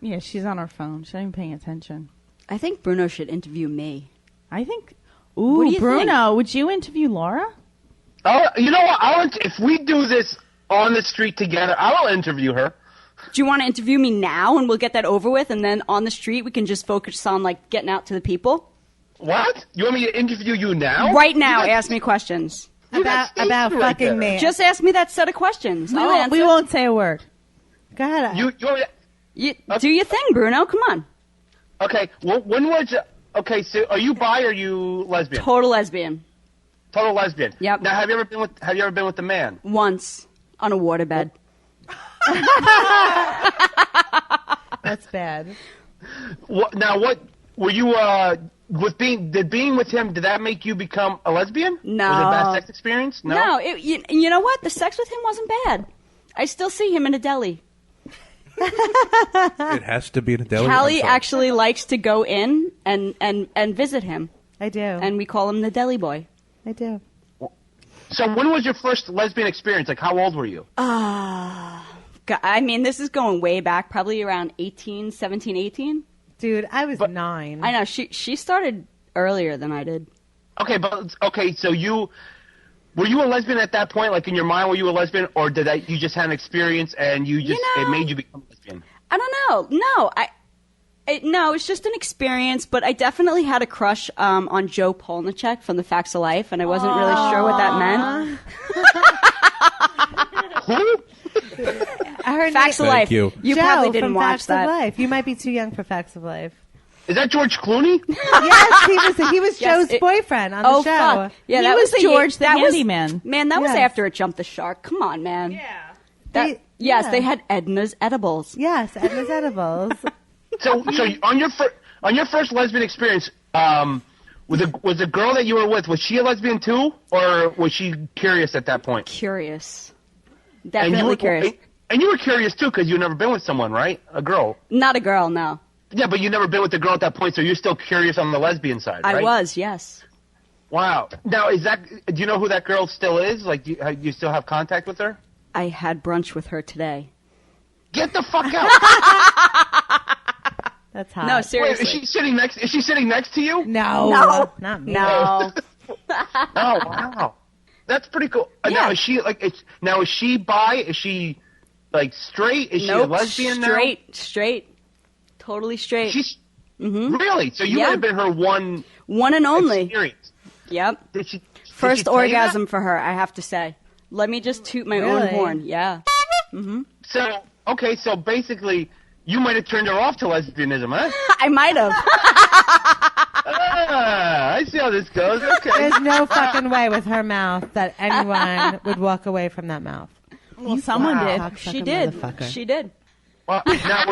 Yeah, she's on her phone. She's not even paying attention. I think Bruno should interview me. I think. What do you Bruno, think? would you interview Laura? Oh, you know what? If we do this on the street together, I will interview her. Do you want to interview me now and we'll get that over with, and then on the street we can just focus on like getting out to the people? What? You want me to interview you now? Right now, ask me questions. About right fucking there. me. Just ask me that set of questions. I'll answer. We won't say a word. Go ahead. You do your thing, Bruno. Come on. okay? Well, when was? Okay, so are you bi or are you lesbian? Total lesbian. Total lesbian. Yep. Now, have you ever been with a man? Once on a waterbed. That's bad. Now, what were you? Did being with him, did that make you become a lesbian? No. Was it a bad sex experience? No. You know what? The sex with him wasn't bad. I still see him in a deli. It has to be in a deli. Callie I'm sorry. actually likes to go in and visit him, I do. and we call him the deli boy. I do. So when was your first lesbian experience? Like, how old were you? God, I mean, this is going way back, probably around 17, 18. Dude, I was 9. I know, she started earlier than I did. Okay, so were you a lesbian at that point? Like, in your mind, were you a lesbian, or you just had an experience and it made you become a lesbian? I don't know. No, it's just an experience, but I definitely had a crush on Joe Polnicek from The Facts of Life, and I wasn't really sure what that meant. Who? I heard Facts of Life. you. You Joe probably didn't from watch Facts that. of Life. You might be too young for Facts of Life. Is that George Clooney? Yes, he was Yes, Joe's boyfriend on the Oh, show. fuck. Yeah, He that was was George the that was- handyman. Man, that was Yes. after it jumped the shark. Come on, man. Yeah. Yeah. They had Edna's Edibles. Yes, Edna's Edibles. So on your first lesbian experience, was the girl that you were with, was she a lesbian too, or was she curious at that point? Curious. And Definitely curious. And you were curious too, because you've never been with someone, right? A girl. Not a girl, no. Yeah, but you never been with the girl at that point, so you're still curious on the lesbian side, right? I was, yes. Wow. Now, do you know who that girl still is? Like, do you still have contact with her? I had brunch with her today. Get the fuck out! That's hot. No, Wait, seriously. is she sitting next to you? No, not me. No. Oh, wow. That's pretty cool. Now, is she is she bi? Is she like straight? Is she a lesbian now? Straight. Totally straight. She's really? So you Yeah. would have been her one and only. experience. Yep. Did she First tell you that? orgasm for her, I have to say. Let me just toot my own Really? horn. Yeah. So basically, you might have turned her off to lesbianism, huh? I might have. I see how this goes. Okay. There's no fucking way with her mouth that anyone would walk away from that mouth. Well, someone did. Cocksucker She did. motherfucker. She did. Well, now,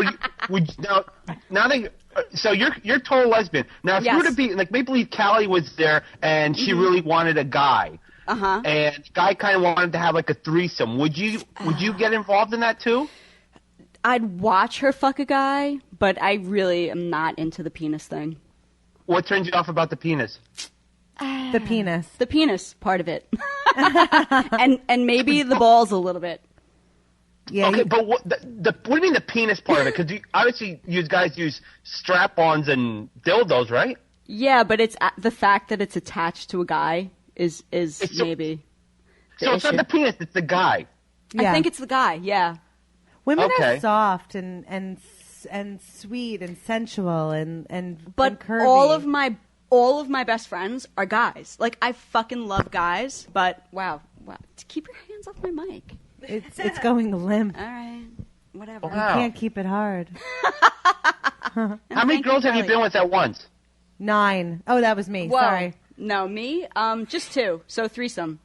so you're total lesbian. Now, if you were to be like, maybe believe Cali was there and she really wanted a guy, and the guy kind of wanted to have like a threesome. Would you get involved in that too? I'd watch her fuck a guy, but I really am not into the penis thing. What turns you off about the penis? The penis. The penis part of it, and maybe the balls a little bit. Yeah. Okay, but what do you mean the penis part of it? Because obviously you guys use strap-ons and dildos, right? Yeah, but it's the fact that it's attached to a guy is maybe. So it's not the penis; it's the guy. I think it's the guy. Yeah. Women Okay. are soft and sweet and sensual and But and curvy. all of my best friends are guys. Like, I fucking love guys, but wow. Keep your hands off my mic. It's going limp. All right. Whatever. You can't keep it hard. How many girls have you been with at once? 9. Oh, that was me. Whoa. Sorry. No, me? Just 2. So threesome.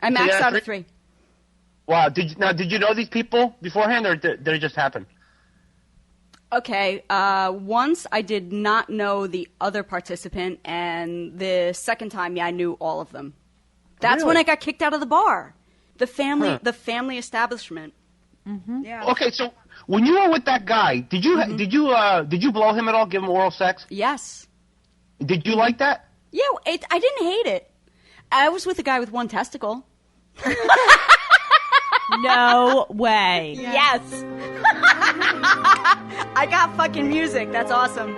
I So maxed you had out at 3. Wow. Did you know these people beforehand, or did it just happen? Okay, once I did not know the other participant, and the second time, I knew all of them. That's when Really? I got kicked out of the bar. The family establishment. Mm-hmm. Yeah. Okay, so when you were with that guy, did you blow him at all? Give him oral sex? Yes. Did you like that? Yeah, I didn't hate it. I was with a guy with one testicle. No way. Yes. I got fucking music. That's awesome.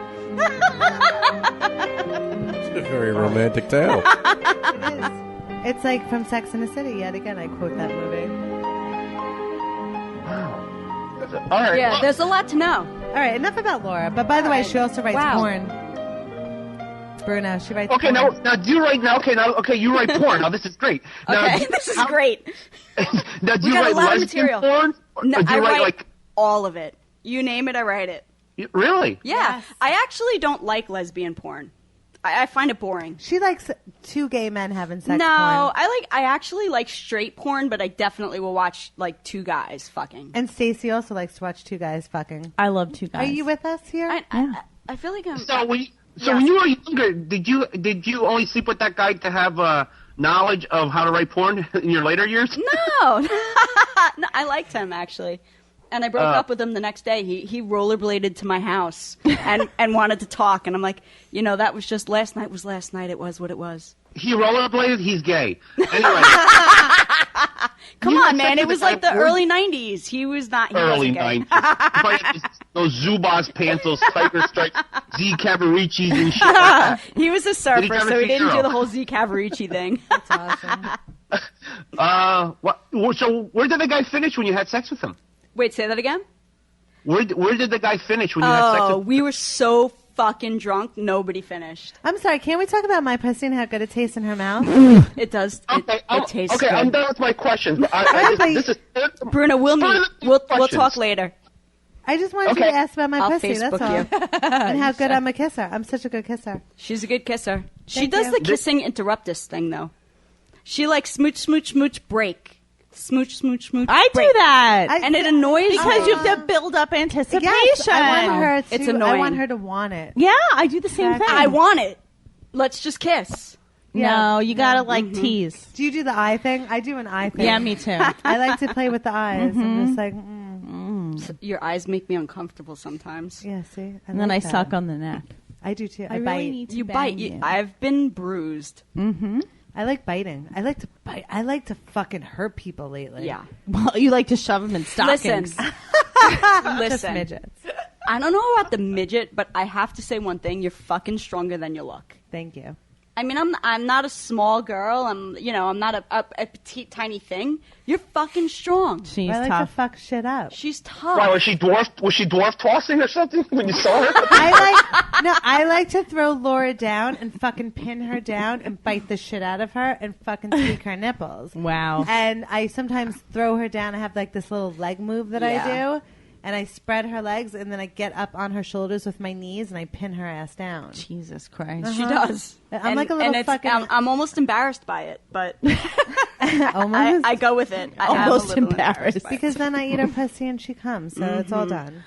It's a very romantic tale. It's like from Sex and the City. Yet again, I quote that movie. All right. Yeah, there's a lot to know. All right, enough about Laura. But by the way, she also writes Wow. porn. Bruno, she writes Okay, porn. now do you write you write porn. Now this is great. Now, Okay, this is great. Now do We you got a write lot of lesbian material. porn? No, Or do I you write like all of it. You name it, I write it. really? Yeah, I actually don't like lesbian porn. I find it boring. She likes 2 gay men having sex No, porn. I actually like straight porn, but I definitely will watch like 2 guys fucking. And Stacey also likes to watch 2 guys fucking. I love 2 guys. Are you with us here? I feel like I'm. So when you were younger, did you only sleep with that guy to have knowledge of how to write porn in your later years? No, no, I liked him actually, and I broke up with him the next day. He rollerbladed to my house and wanted to talk, and I'm like, that was just last night. Was last night? It was what it was. He rollerbladed. He's gay. Anyway. Come You on, had man! sex It with was the like guy the before? early '90s. He was not. He Early wasn't gay. 90s. Those Zubaz pants, those tiger stripes, Z Cavaricis and shit like that. He was a Did surfer, he drive a so he didn't do Fiero? the whole Z Cavarici thing. That's awesome. So where did the guy finish when you had sex with him? Wait, say that again. Where did the guy finish when you had sex with him? We were so fucking drunk, nobody finished. I'm sorry, can't we talk about my pussy and how good it tastes in her mouth? It does. Okay, It tastes okay, good. I'm done with my questions. This is Bruno, we'll meet. Further We'll questions. talk later. I just wanted you Okay. to ask about my I'll pussy, that's Facebook all. you. And how good I'm a kisser. I'm such a good kisser. She's a good kisser. She Thank does you. the kissing interruptus thing though. She likes smooch, smooch, smooch, break. Smooch, smooch, smooch. I do break. that. And it annoys because me. you have to build up anticipation. Yes, I want her to. It's I annoying. want her to want it. Yeah, I do the same Exactly. thing. I want it. Let's just kiss. No, you gotta tease. Do you do the eye thing? I do an eye thing. Yeah, me too. I like to play with the eyes. I'm just like, Your eyes make me uncomfortable sometimes. Yeah, see? And then I suck on the neck. I do too. I bite. really need to You bang bite. you. I've been bruised. Mm-hmm. I like biting. I like to bite. I like to fucking hurt people lately. Yeah. Well, you like to shove them in stockings. Listen. Just Listen. midgets. I don't know about the midget, but I have to say one thing. You're fucking stronger than you look. Thank you. I mean, I'm not a small girl. I'm not a petite, tiny thing. You're fucking strong. She's I like tough. to fuck shit up. She's tough. Why was she dwarf? Was she dwarf tossing or something when you saw her? I like to throw Laura down and fucking pin her down and bite the shit out of her and fucking tweak her nipples. Wow. And I sometimes throw her down. I have like this little leg move that I do. And I spread her legs, and then I get up on her shoulders with my knees, and I pin her ass down. Jesus Christ. She does. I'm like a little fucking... I'm almost embarrassed by it, but Almost? I go with it. Almost embarrassed. Because then I eat her pussy and she comes, so it's all done.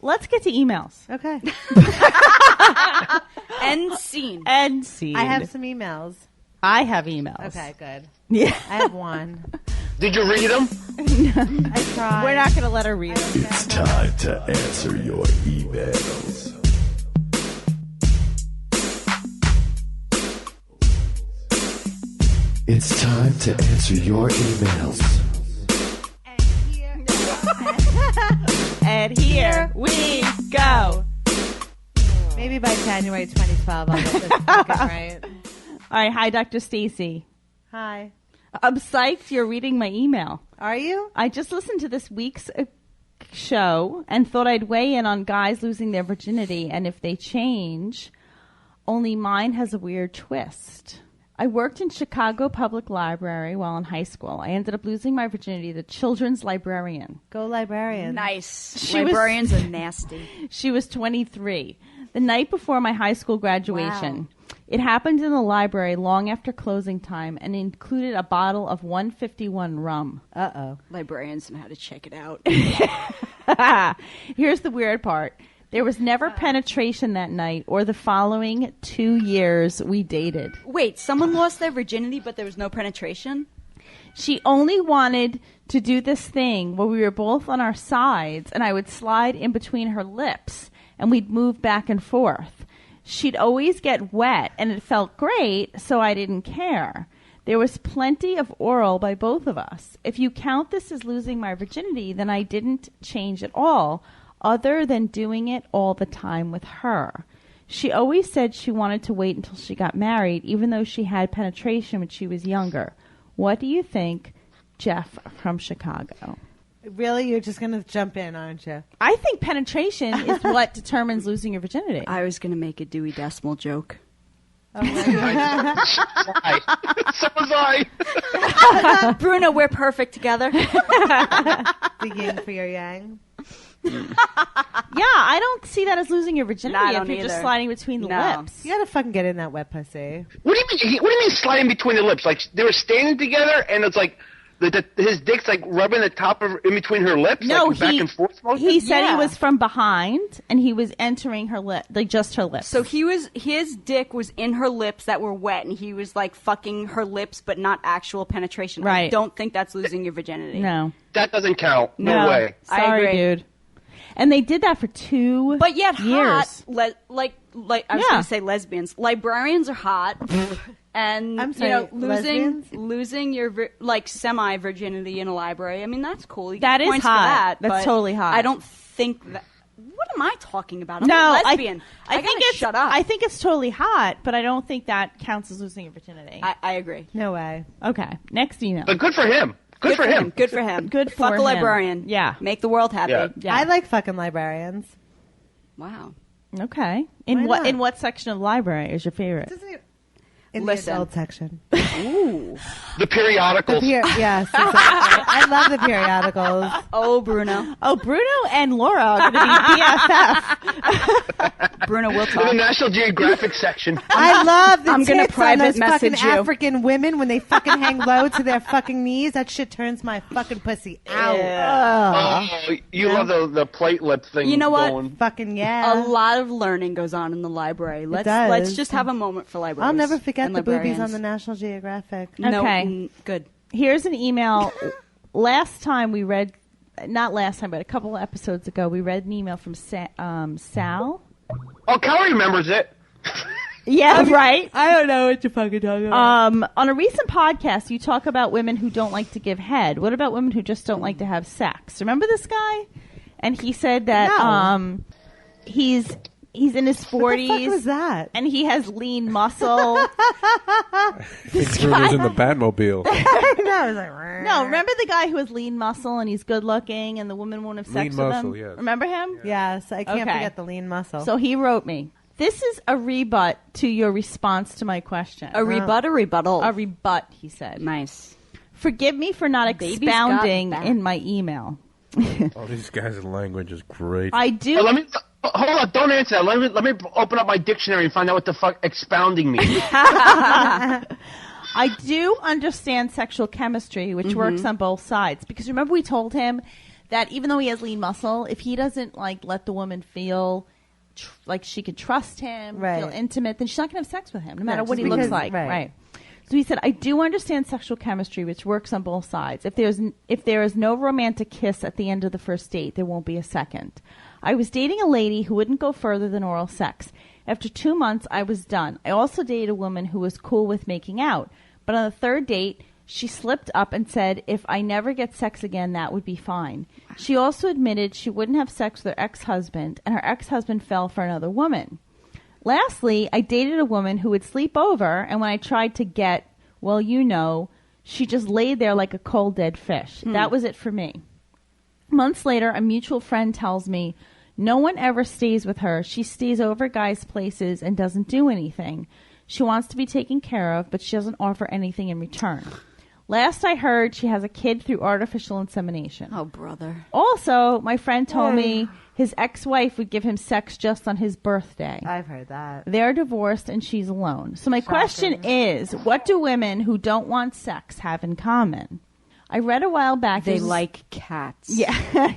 Let's get to emails. Okay. End scene. End scene. I have some emails. I have emails. Okay, good. Yeah. I have one. Did you read them? I tried. We're not going to let her read them. It's time to answer your emails. It's time to answer your emails. And here we go. Maybe by January 2012 I'll get this fucking right. All right. Hi, Dr. Stacy. Hi. I'm psyched you're reading my email. Are you? I just listened to this week's show and thought I'd weigh in on guys losing their virginity and if they change, only mine has a weird twist. I worked in Chicago Public Library while in high school. I ended up losing my virginity to the children's librarian. Go librarian. Nice. Librarians are nasty. She was 23. The night before my high school graduation. Wow. It happened in the library long after closing time and included a bottle of 151 rum. Uh-oh. Librarians know how to check it out. Here's the weird part. There was never penetration that night or the following 2 years we dated. Wait, someone lost their virginity, but there was no penetration? She only wanted to do this thing where we were both on our sides and I would slide in between her lips and we'd move back and forth. She'd always get wet and it felt great, so I didn't care. There was plenty of oral by both of us. If you count this as losing my virginity, then I didn't change at all, other than doing it all the time with her. She always said she wanted to wait until she got married, even though she had penetration when she was younger. What do you think, Jeff from Chicago? Really? You're just going to jump in, aren't you? I think penetration is what determines losing your virginity. I was going to make a Dewey Decimal joke. Oh, right. So was I. Bruno, we're perfect together. The yin for your yang. Yeah, I don't see that as losing your virginity No, I if don't you're just either. sliding between the No. lips. You got to fucking get in that wet pussy. What do you mean? What do you mean sliding between the lips? Like they were standing together, and it's like his dick's like rubbing the top of in between her lips, No, like back he- and forth. motion? He said he Yeah. was from behind and he was entering her lip, like just her lips. So his dick was in her lips that were wet, and he was like fucking her lips, but not actual penetration. I Right. don't think that's losing your virginity. no. That doesn't count. No way. I Sorry, agree. dude. And they did that for 2 But yet years. hot, like I was Yeah. going to say lesbians. Librarians are hot, and I'm sorry, lesbians? losing your semi virginity in a library. I mean, that's cool. You That get is points hot. For that, That's but totally hot. I don't think that. What am I talking about? I'm No, a lesbian. I think gotta it's shut up. I think it's totally hot, but I don't think that counts as losing your virginity. I agree. No way. Okay, next email. But good for him. Good for him. Good for him. Good for Fuck a him. librarian. Yeah. Make the world happy. Yeah. Yeah. I like fucking librarians. Wow. Okay. Why not? In what section of the library is your favorite? In Listen. the adult section. Ooh. The periodicals. Yes, exactly. I love the periodicals. Oh, Bruno. Oh, Bruno and Laura are going to be BFF. Bruno will In the talk. National Geographic section. I love the I'm gonna tits on private those fucking message you. African women when they fucking hang low to their fucking knees. That shit turns my fucking pussy out. Oh, you love the plate lip thing. You know what? Going. Fucking yeah. A lot of learning goes on in the library. Let's does. just have a moment for libraries. I'll never forget and the boobies librarians. on the National Geographic. No, Okay. good. Here's an email. Last time we read not last time, but a couple of episodes ago, we read an email from Sal. Oh, Kelly remembers it. Yeah, right. I don't know what you're fucking talking about. On a recent podcast, you talk about women who don't like to give head. What about women who just don't like to have sex? Remember this guy? And he said that he's in his 40s. What the fuck was that? And he has lean muscle. I think Bruno's in the Batmobile. I was like, No, remember the guy who has lean muscle and he's good looking and the woman won't have sex Lean with muscle, him? yes. Remember him? yes, I can't Okay. forget the lean muscle. So he wrote me, this is a rebut to your response to my question. A rebut or rebuttal? A rebut, he said. Nice. Forgive me for not Baby's expounding got back. in my email. Oh, these guys' language is great. I do. Let me hold on. Don't answer that. Let me open up my dictionary and find out what the fuck expounding means. I do understand sexual chemistry, which works on both sides. Because remember we told him that even though he has lean muscle, if he doesn't let the woman feel like she could trust him, feel intimate, then she's not going to have sex with him, no matter what he looks like. Right. So he said, I do understand sexual chemistry, which works on both sides. If there is no romantic kiss at the end of the first date, there won't be a second. I was dating a lady who wouldn't go further than oral sex. After 2 months, I was done. I also dated a woman who was cool with making out. But on the third date, she slipped up and said, if I never get sex again, that would be fine. She also admitted she wouldn't have sex with her ex-husband, and her ex-husband fell for another woman. Lastly, I dated a woman who would sleep over, and when I tried to get, well, she just laid there like a cold dead fish. That was it for me. Months later, a mutual friend tells me, no one ever stays with her. She stays over guys' places and doesn't do anything. She wants to be taken care of, but she doesn't offer anything in return. Last I heard, she has a kid through artificial insemination. Oh, brother. Also, my friend told me his ex-wife would give him sex just on his birthday. I've heard that. They're divorced and she's alone. So my question is, what do women who don't want sex have in common? I read a while back. They like cats. Yeah.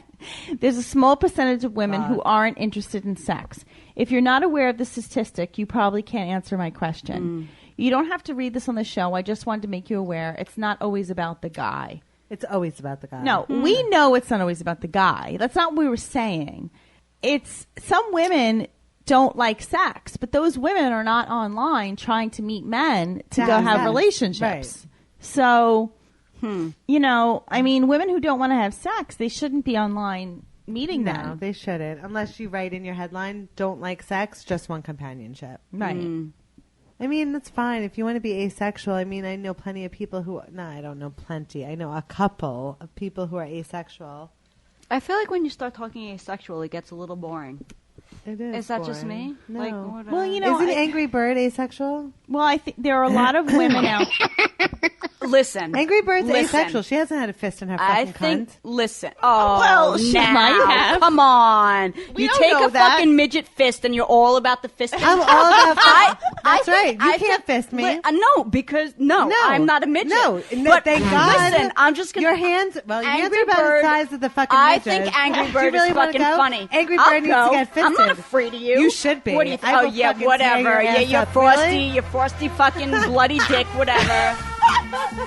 There's a small percentage of women who aren't interested in sex. If you're not aware of the statistic, you probably can't answer my question. You don't have to read this on the show. I just wanted to make you aware. It's not always about the guy. It's always about the guy. No, we know it's not always about the guy. That's not what we were saying. It's some women don't like sex, but those women are not online trying to meet men to go have relationships. Right. So, I mean, women who don't want to have sex, they shouldn't be online meeting No, men. they shouldn't. Unless you write in your headline, don't like sex, just want companionship. Right. I mean, that's fine. If you want to be asexual, I mean, I know plenty of people who... No, I don't know plenty. I know a couple of people who are asexual. I feel like when you start talking asexual, it gets a little boring. It is. Is that just me? No. Like, Well, Isn't Angry Bird asexual? Well, I think there are a lot of women out. Listen. Angry Bird's listen. asexual. She hasn't had a fist in her I fucking think. cunt. Listen. Oh, well, she now, might have. Come on. We You don't take know a that. fucking midget fist, and you're all about the fist. I'm all about That's right. You I can't fist me. No, because I'm not a midget. No, but thank God. Listen, I'm just gonna. Your hands. Well, your hands Angry are about Bird, the size of the fucking I midget. think Angry Do you Bird really is wanna fucking go? funny. Angry I'll Bird needs go. to get fisted. I'm not afraid of you. You should be. What do you I will Oh yeah, fucking tear whatever. your Yeah, ass you're up. frosty. Really? You're frosty, fucking bloody dick. Whatever.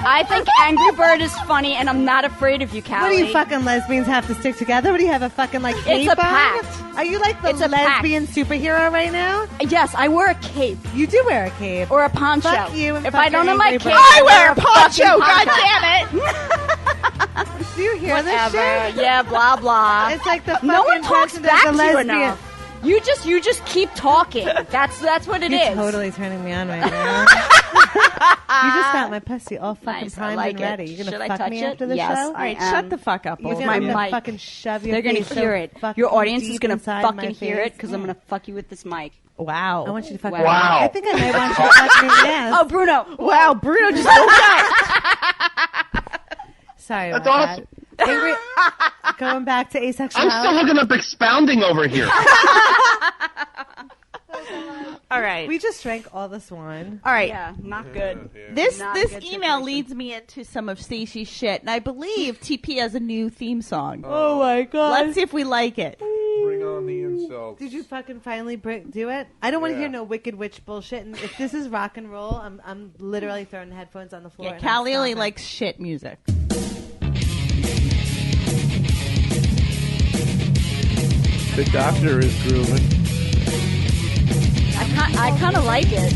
I think Angry Bird is funny, and I'm not afraid of you, Callie. What do you fucking lesbians have to stick together? What do you have a fucking like cape It's a on? pact. Are you like the It's a pact. lesbian superhero right now? Yes, I wear a cape You do wear a cape. or a poncho. Fuck you and if fuck I don't your have my Angry cape, Bird. I wear a poncho. fucking God poncho. damn it! Do you hear this Whatever. shit? Yeah, blah blah. It's like the No fucking one talks person back that's a to you lesbian. enough. You just keep talking. That's what it is. You're totally turning me on right now. You just got my pussy all fucking Nice, I primed like and it. ready. You're Should gonna I fuck touch me it? after the Yes, show? All right, I shut am. the fuck up. You're With gonna my mic. fucking shove your They're gonna face so hear it. fucking Your audience is deep gonna inside my fucking hear it face. because I'm gonna fuck you with this mic. Wow. I want you to fuck Wow. me. I think I might want you to fuck me in the ass. Oh, Bruno. Wow, Bruno just woke up. Sorry That's about awesome. that. Angry, going back to asexuality. I'm still looking up expounding over here. All right. We just drank all this wine. All right. Yeah, not good. This Not this good email situation. leads me into some of Stacey's shit, and I believe TP has a new theme song. Oh my god. Let's see if we like it. Bring on the insults. Did you fucking finally do it? I don't want to hear no Wicked Witch bullshit. And if this is rock and roll, I'm literally throwing the headphones on the floor. Yeah, and I'm Callie only stomping. likes shit music. The doctor is grooving. I kind of like it.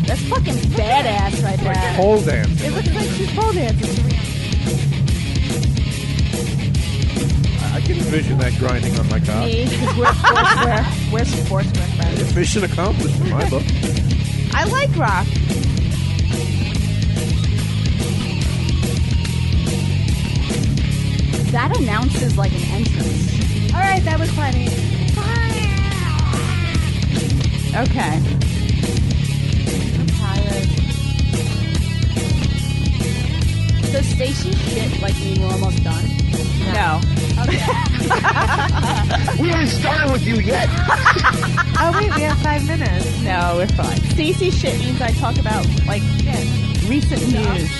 That's fucking badass right there. Pole dance. It looks like she's pole dancing. I can envision that grinding on my cock. Me, because we're sportswear. We're sportswear friends. Mission accomplished in my book. I like rock. That announces like an entrance. All right, that was funny. Okay. I'm tired. Does Stacy shit like mean we're almost done? No. We haven't started with you yet. Oh wait, we have 5 minutes. No, we're fine. Stacy shit means I talk about like recent news.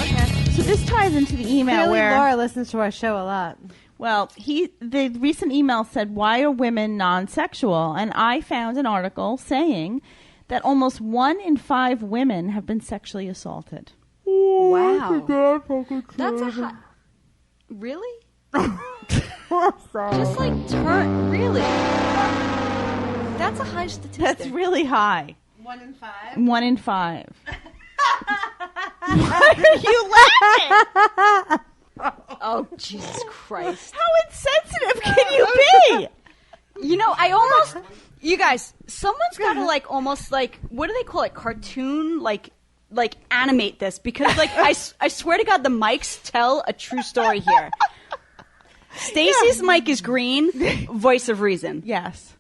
Okay. So this ties into the email Clearly where Laura listens to our show a lot. well, the recent email said, "Why are women non-sexual?" And I found an article saying that almost 1 in 5 women have been sexually assaulted. Wow. That's a high... Really? Just like turn... Really? That's a high statistic. That's really high. 1 in 5? 1 in 5. Why are you laughing? Oh, Jesus Christ. How insensitive can you be? You know, I almost... You guys, someone's got to like almost like... What do they call it? Cartoon? Like animate this. Because like, I swear to God, the mics tell a true story here. Stacy's mic is green, voice of reason. Yes.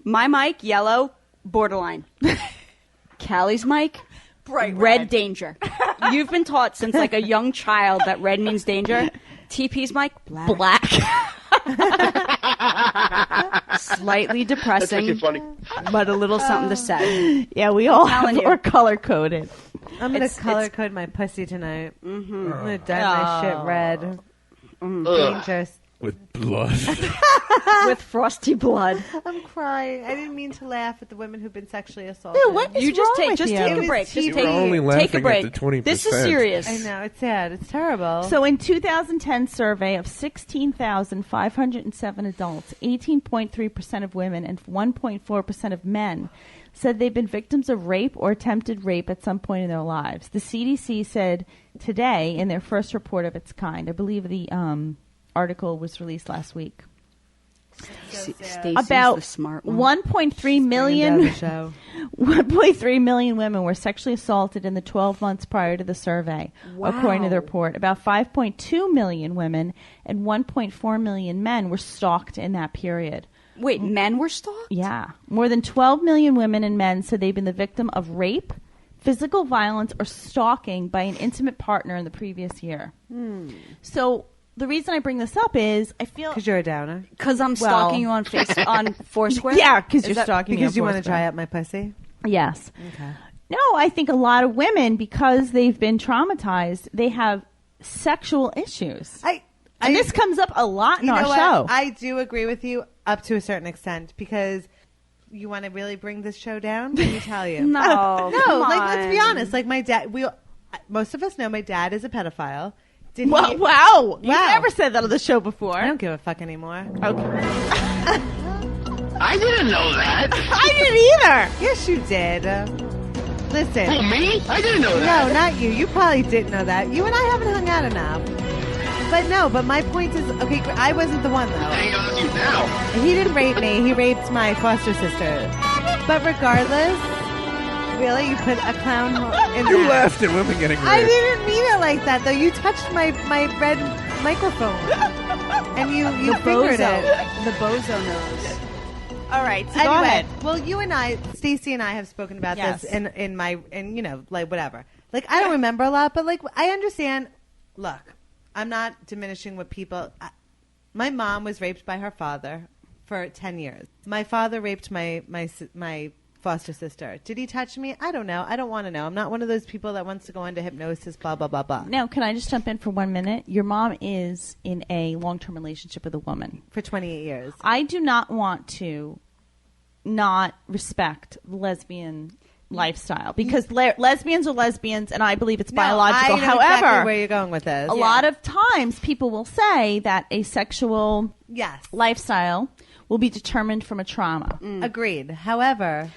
My mic, yellow, borderline. Callie's mic, Bright red danger. You've been taught since like a young child that red means danger. TP's mic, black. Slightly depressing, That's funny. but a little something to say. Yeah, we all telling you. are color coded. I'm gonna It's- color it's- code my pussy tonight. Mm-hmm. I'm gonna dye my shit red. Dangerous. With blood. With frosty blood. I'm crying. I didn't mean to laugh at the women who've been sexually assaulted. Dude, what is You just wrong take with just you? take It a was break. Just TV. You were only take a laughing break. at the 20%. This is serious. I know, it's sad. It's terrible. So in 2010 survey of 16,507 adults, 18.3% of women and 1.4% of men said they've been victims of rape or attempted rape at some point in their lives. The CDC said today in their first report of its kind. I believe the article was released last week. Stacy's About the smart one. 1.3 million 1.3 million women were sexually assaulted in the 12 months prior to the survey, according to the report. About 5.2 million women and 1.4 million men were stalked in that period. Wait, men were stalked? Yeah. More than 12 million women and men said they've been the victim of rape, physical violence, or stalking by an intimate partner in the previous year. So the reason I bring this up is I feel... Because you're a downer. Because I'm stalking you on on Foursquare? Yeah, because you're that- stalking me Because on you want to Foursquare. try out my pussy? Yes. Okay. No, I think a lot of women, because they've been traumatized, they have sexual issues. And this comes up a lot in You our know what? show. I do agree with you up to a certain extent because you want to really bring this show down? Let me tell you. No, No, come like let's be on. honest. Like my dad, most of us know my dad is a pedophile. Did Wow, he? wow. You Wow. never said that on the show before. I don't give a fuck anymore. Okay. I didn't know that. I didn't either. Yes, you did. Listen. Who, me? I didn't know that. No, not you. You probably didn't know that. You and I haven't hung out enough. But my point is, okay, I wasn't the one though. Hanging on to you now. He didn't rape me. He raped my foster sister. But regardless, really, you put a clown in You that. laughed at women getting raped. I didn't mean it like that, though. You touched my red microphone, and you fingered it. The bozo knows. All right, so Anyway, go ahead. well, you and I, Stacey and I, have spoken about Yes. this in you know, like whatever. Like I don't remember a lot, but like I understand. Look, I'm not diminishing what people. My mom was raped by her father for 10 years. My father raped my foster sister. Did he touch me? I don't know. I don't want to know. I'm not one of those people that wants to go into hypnosis. Blah blah blah blah. Now, can I just jump in for 1 minute? Your mom is in a long-term relationship with a woman. For 28 years. I do not want to not respect the lesbian lifestyle because lesbians are lesbians, and I believe it's biological. I know However, exactly where you're going with this. a lot of times people will say that a sexual Yes. lifestyle will be determined from a trauma. Agreed. However,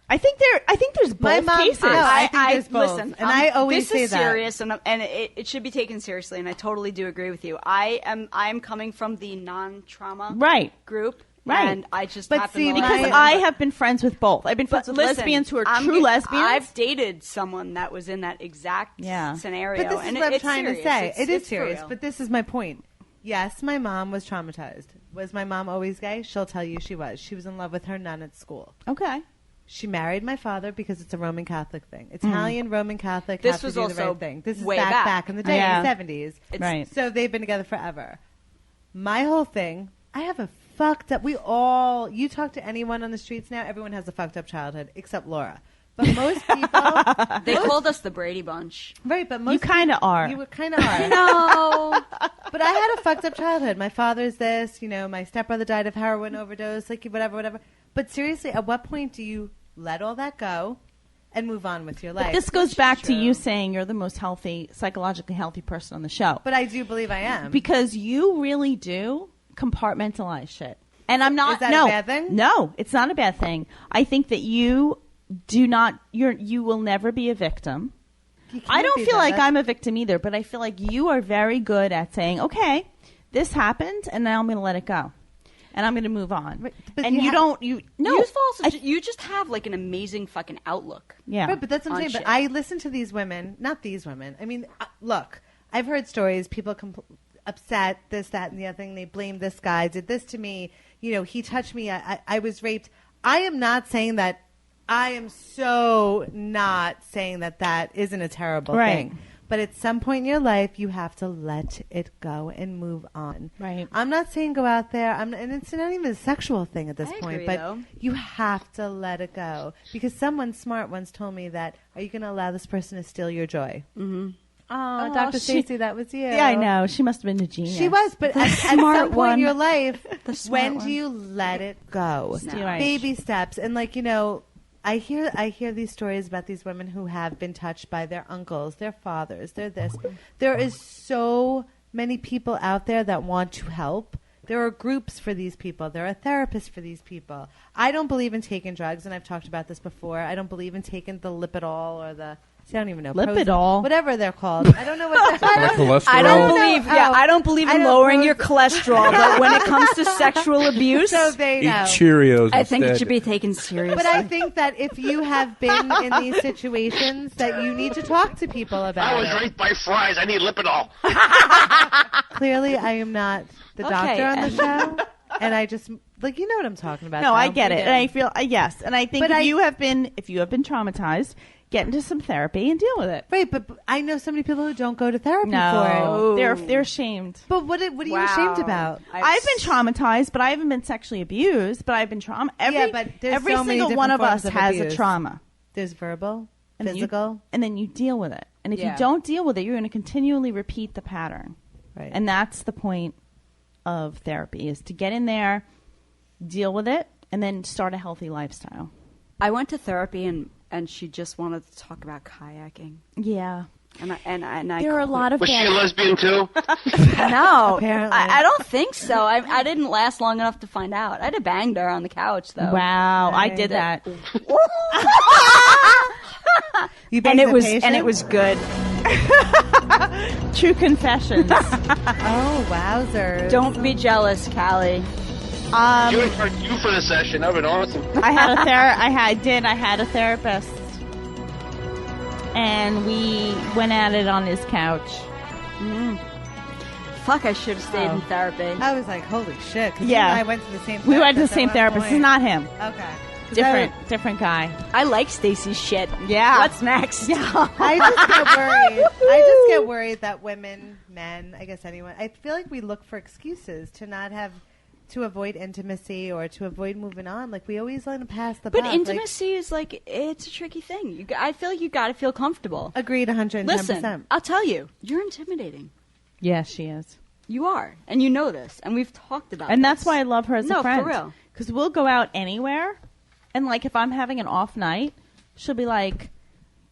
I think there's both cases. No, I think there's both. Listen, and I always say this is that. serious, and it should be taken seriously. And I totally do agree with you. I am coming from the non-trauma group. Right. And I just But happen see, to Because I have been friends with both. I've been friends with lesbians who are true lesbians. I've dated someone that was in that exact scenario. But this and is what I'm it's trying serious. to say. It is it's serious, real. but this is my point. Yes, my mom was traumatized. Was my mom always gay? She'll tell you she was. She was in love with her nun at school. Okay. She married my father because it's a Roman Catholic thing. Italian Roman Catholic This have to was do the also right thing. This is way back in the day, in the 70s. Right. So they've been together forever. My whole thing, I have a fucked up. You talk to anyone on the streets now, everyone has a fucked up childhood except Laura. But most people, they called us the Brady Bunch. Right, but most You kind of are. You kind of are. No. But I had a fucked up childhood. My father's this, my stepbrother died of heroin overdose, like whatever. But seriously, at what point do you let all that go and move on with your life? But this goes back to you saying you're the most healthy, psychologically healthy person on the show. But I do believe I am. Because you really do compartmentalize shit. And I'm not. Is that a bad thing? No, it's not a bad thing. I think that you do not. You will never be a victim. I don't feel like I'm a victim either, but I feel like you are very good at saying, "Okay, this happened, and now I'm going to let it go, and I'm going to move on." But and you just have like an amazing fucking outlook. Yeah, right, but that's what I'm on saying. shit. But I listen to these women, not these women. I mean, look, I've heard stories. People upset, this, that, and the other thing. They blame this guy, did this to me. He touched me. I was raped. I am not saying that. I am so not saying that isn't a terrible thing. But at some point in your life, you have to let it go and move on. Right. I'm not saying go out there. And it's not even a sexual thing at this I point. agree, But though. you have to let it go. Because someone smart once told me that, are you going to allow this person to steal your joy? Mm-hmm. Oh, Dr. Stacey, that was you. Yeah, I know. She must have been a genius. She was, but at some smart point one. in your life, The smart when one. do you let it go? No. Right. Baby steps. And I hear these stories about these women who have been touched by their uncles, their fathers, their this. There is so many people out there that want to help. There are groups for these people. There are therapists for these people. I don't believe in taking drugs, and I've talked about this before. I don't believe in taking the Lipiodol or the... I don't even know. Lipiodol? Whatever they're called. I don't know what they're Like cholesterol? I don't believe I in don't lowering know. your cholesterol, but when it comes to sexual abuse, So they Eat know. Cheerios I think it instead. should be taken seriously. But I think that if you have been in these situations, that you need to talk to people about I was it. raped by flies. I need Lipiodol. Clearly, I am not the doctor on the show, and I just you know what I'm talking about. No, though. I get it, and I feel yes, and I think But if you have been traumatized, get into some therapy and deal with it. Right, but I know so many people who don't go to therapy No, for it. they're ashamed. But what are you ashamed about? I've been traumatized, but I haven't been sexually abused. But I've been Yeah, but there's every so many single different one of forms us of has abuse. a trauma. There's verbal, And then physical. and then you deal with it. And if you Yeah. don't deal with it, you're going to continually repeat the pattern. Right. And that's the point of therapy, is to get in there, deal with it, and then start a healthy lifestyle. I went to therapy and she just wanted to talk about kayaking. Yeah. And I There are a lot of Was she a lesbian too? No, Apparently. I don't think so. I didn't last long enough to find out. I'd have banged her on the couch though. Wow, I Right. did that. You and banged it the was patient? good. True confessions. Oh, wowzers! Don't be jealous, Cali. You for the session. That would been awesome. I had a therapist, and we went at it on his couch. Fuck, I should have stayed in therapy. I was like, holy shit! 'Cause Yeah. you and I went to the same. We went to the therapist same at one therapist. point. It's not him. Okay. 'Cause Different guy. I like Stacy's shit. Yeah. What's next? Yeah. I just get worried. I just get worried that women, men, I guess anyone. I feel like we look for excuses to not have, to avoid intimacy or to avoid moving on. Like we always let them pass the But buck. intimacy is like, it's a tricky thing. I feel like you got to feel comfortable. Agreed, 110%. Listen, I'll tell you, you're intimidating. Yeah, she is. You are, and you know this, and we've talked about. And this. that's why I love her as No, a friend. for real. Because we'll go out anywhere, and like if I'm having an off night, she'll be like,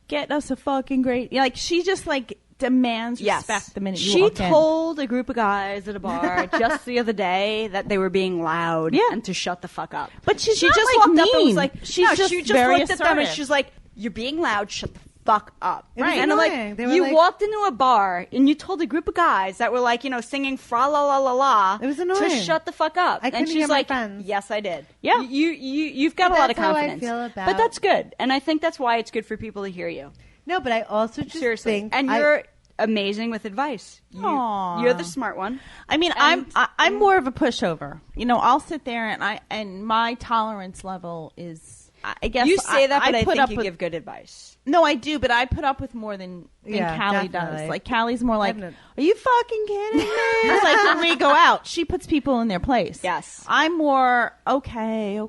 "Get us a fucking great." Like she just like demands Yes. respect the minute you She walk in. told a group of guys at a bar just the other day that they were being loud and to shut the fuck up. But she just not, like, walked up and was mean. like, She's just she just very looked at them and assertive. she was like, "You're being loud. Shut the fuck up." It was And I'm annoying. like, They were you like- walked into a bar and you told a group of guys that were like, singing fra la la la la. It was to annoying. shut the fuck up. I And couldn't she's hear my like, friends. "Yes, I did. Yeah. You've got But a lot of that's how I confidence. feel about- But that's good, and I think that's why it's good for people to hear you. No, but I also just Seriously, think and you're amazing with advice. Aw. You're the smart one. I mean, I'm more of a pushover. I'll sit there and my tolerance level is. I guess You say that, but I put think up you with, give good advice. No, I do, but I put up with more than Yeah, Callie definitely. does. Like Callie's more like, I'm not- "Are you fucking kidding me?" It's like when we go out, she puts people in their place. Yes, I'm more okay.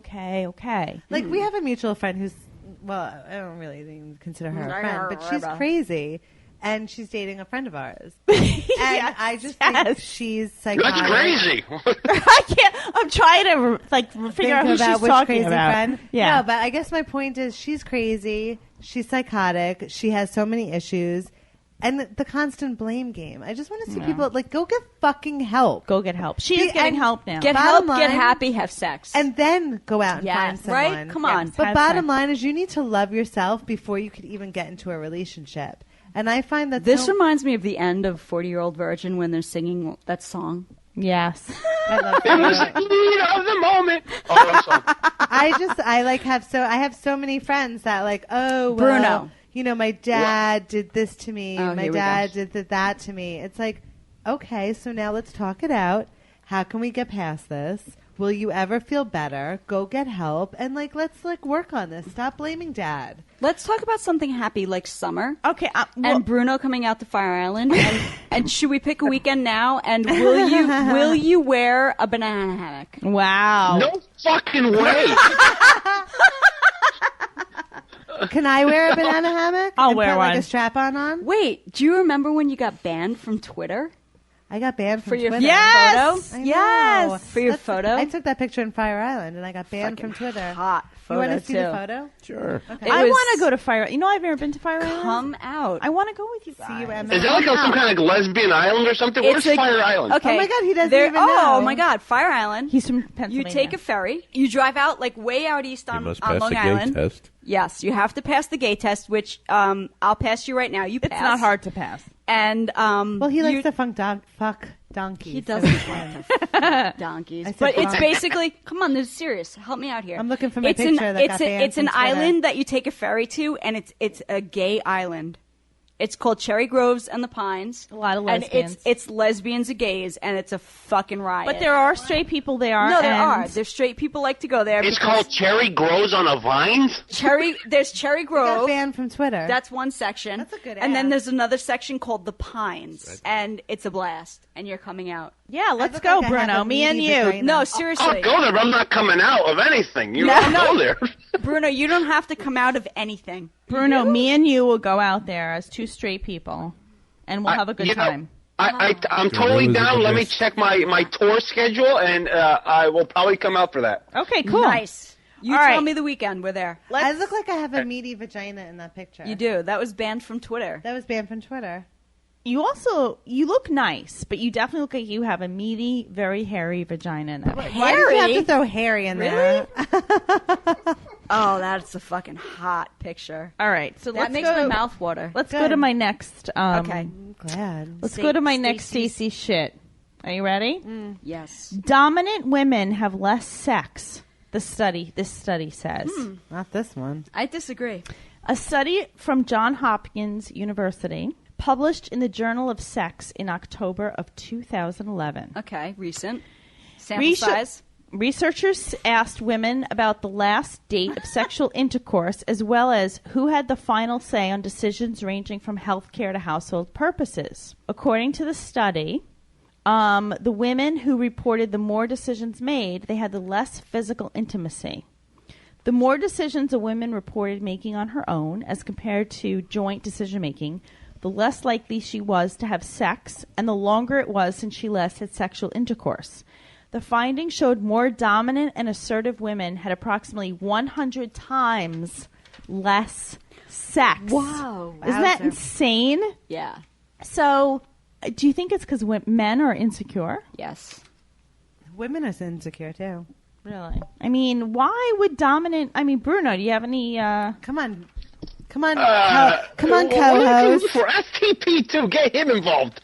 Like, we have a mutual friend who's, well, I don't really even consider her a friend, but she's crazy, and she's dating a friend of ours. And I just think she's psychotic. That's crazy. I can't. I'm trying to figure out who about she's which talking crazy about. friend. Yeah, No, but I guess my point is she's crazy. She's psychotic. She has so many issues. And the constant blame game. I just want to see people, go get fucking help. Go get help. She is And getting help now. Get Bottom help, get line- happy, have sex. And then go out and find Yes, someone. right? Come on. But Have bottom sex. line is you need to love yourself before you could even get into a relationship. And I find that This reminds me of the end of 40-Year-Old Virgin when they're singing that song. Yes. I love In the that. speed of the moment. Oh, I'm sorry. I have so many friends that Bruno. My dad did this to me. Oh, My here we dad go. did that to me. It's like, okay, so now let's talk it out. How can we get past this? Will you ever feel better? Go get help and let's work on this. Stop blaming dad. Let's talk about something happy like summer. Okay. And Bruno coming out to Fire Island. And should we pick a weekend now? And will you wear a banana hammock? Wow. No fucking way. Can I wear a banana hammock? I'll and wear put, one. a strap-on on? Wait, do you remember when you got banned from Twitter? I got banned from For your Twitter. Yes! photo? I Yes! know. For your photo? I took that picture in Fire Island, and I got banned from Twitter. Hot You photo, want to see the too. photo? Sure. Okay. I was- want to go to Fire. I've never been to Fire Island. Come out. I want to go with you guys. See you at Is that like some kind of lesbian island or something? Where's Fire Island? Okay. Oh my God, he doesn't There- even know. Oh my God, Fire Island. He's from You Pennsylvania. take a ferry. You drive out way out east You on must on pass Long the gay Island. test. Yes, you have to pass the gay test, which I'll pass you right now. You pass. It's not hard to pass. And Well, he likes to fuck donkeys. He doesn't like to fuck donkeys, I said but it's donkeys. basically. Come on, this is serious. Help me out here. I'm looking for my it's picture an, that it's got a- banned It's an from Twitter. island that you take a ferry to, and it's a gay island. It's called Cherry Groves and the Pines. A lot of and lesbians. it's lesbians and gays, and it's a fucking riot. But there are straight people there. no, there and are. There's straight people like to go there. It's because called Cherry Grows on a Vine? There's Cherry He got Grove. banned from Twitter. That's one section. That's a good And then ad. there's another section called the Pines, and it's a blast. And you're coming out. Yeah, let's look go, like I have Bruno. a Me and meaty you. vagina. No, seriously. I'll go there, but I'm not coming out of anything. I'll go there. Bruno, you don't have to come out of anything. Bruno, me and you will go out there as two straight people, and we'll have a good You know, time. I'm totally Bruno's down. the Let me best. check my tour schedule, and I will probably come out for that. Okay, cool. Nice. You All tell right. me the weekend. We're there. I look like I have a meaty vagina in that picture. You do. That was banned from Twitter. That was banned from Twitter. You look nice, but you definitely look like you have a meaty, very hairy vagina in that picture. Why did you have Harry? to throw Harry in there? Oh, that's a fucking hot picture. All right, so That let's makes go. my mouth water. Let's go Good. to my next. Okay. I'm glad. Let's go to my next Stacy shit. Are you ready? Yes. Dominant women have less sex. This study says. Not this one. I disagree. A study from Johns Hopkins University published in the Journal of Sex in October of 2011. Okay, recent. Sample size. Researchers asked women about the last date of sexual intercourse as well as who had the final say on decisions ranging from healthcare to household purposes. According to the study, the women who reported the more decisions made, they had the less physical intimacy. The more decisions a woman reported making on her own as compared to joint decision making, the less likely she was to have sex and the longer it was since she last had sexual intercourse. The findings showed more dominant and assertive women had approximately 100 times less sex. Whoa. Isn't that Wowzer. insane? Yeah. So, do you think it's because men are insecure? Yes. Women are insecure too. Really? I mean, why would dominant? I mean, Bruno, do you have any? Come on, Well, co-host. Ask TP too. Get him involved.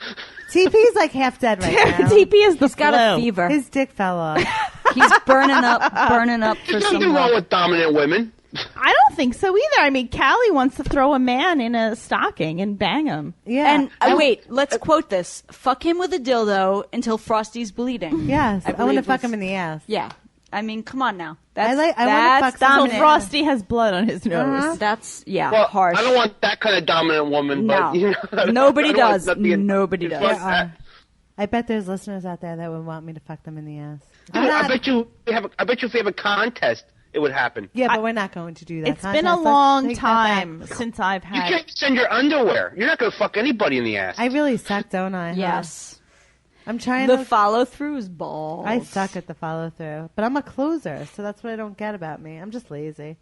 TP's like half dead right now. TP is the got a fever. His dick fell off. He's burning up for There's some nothing wrong love. with dominant women. I don't think so either. I mean, Cali wants to throw a man in a stocking and bang him. Yeah. And wait, let's quote this. Fuck him with a dildo until Frosty's bleeding. Yes, I want to believe fuck was- him in the ass. Yeah. I mean, come on now. I wanna That's fuck someone dominant. So Frosty has blood on his nose. Uh-huh. That's, Well, harsh. I don't want that kind of dominant woman, No. but you know, Nobody I don't want does. nothing- Nobody does. Fuck that. I bet there's listeners out there that would want me to fuck them in the ass. I bet you if we have a contest, it would happen. Yeah, but we're not going to do that. It's been a long time since I've You had. can't send your underwear. You're not going to fuck anybody in the ass. I really suck, don't I? huh? Yes. I'm trying The to. follow through is balls. I suck at the follow through, but I'm a closer, so that's what I don't get about me. I'm just lazy.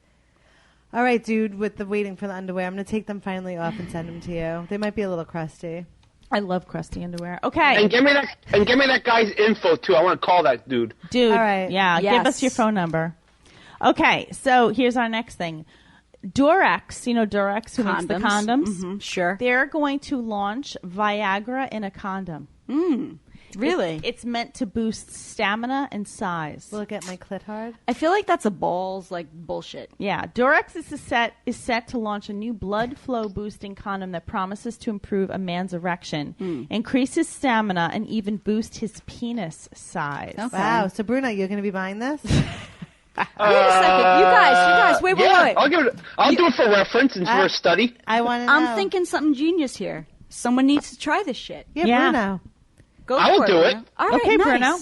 All right, dude, with the waiting for the underwear, I'm going to take them finally off and send them to you. They might be a little crusty. I love crusty underwear. Okay. And give me that guy's info too. I want to call that dude. Dude, All right. yeah, Yes. give us your phone number. Okay, so here's our next thing. Durex, you know Durex, who makes the condoms? Mm-hmm, sure. They're going to launch Viagra in a condom. Really? It's meant to boost stamina and size. Will it get my clit hard? I feel like that's a balls, like, bullshit. Yeah, Durex is set to launch a new blood flow boosting condom that promises to improve a man's erection, increase his stamina, and even boost his penis size. Okay. Wow. So, Bruno, you're going to be buying this? Wait a second. You guys, wait. I'll do it for reference and for a study. I want to know. I'm thinking something genius here. Someone needs to try this shit. Yeah, Yeah. Bruno. Go I will for it, do Bruno. it. All right, Okay, nice. Bruno. I will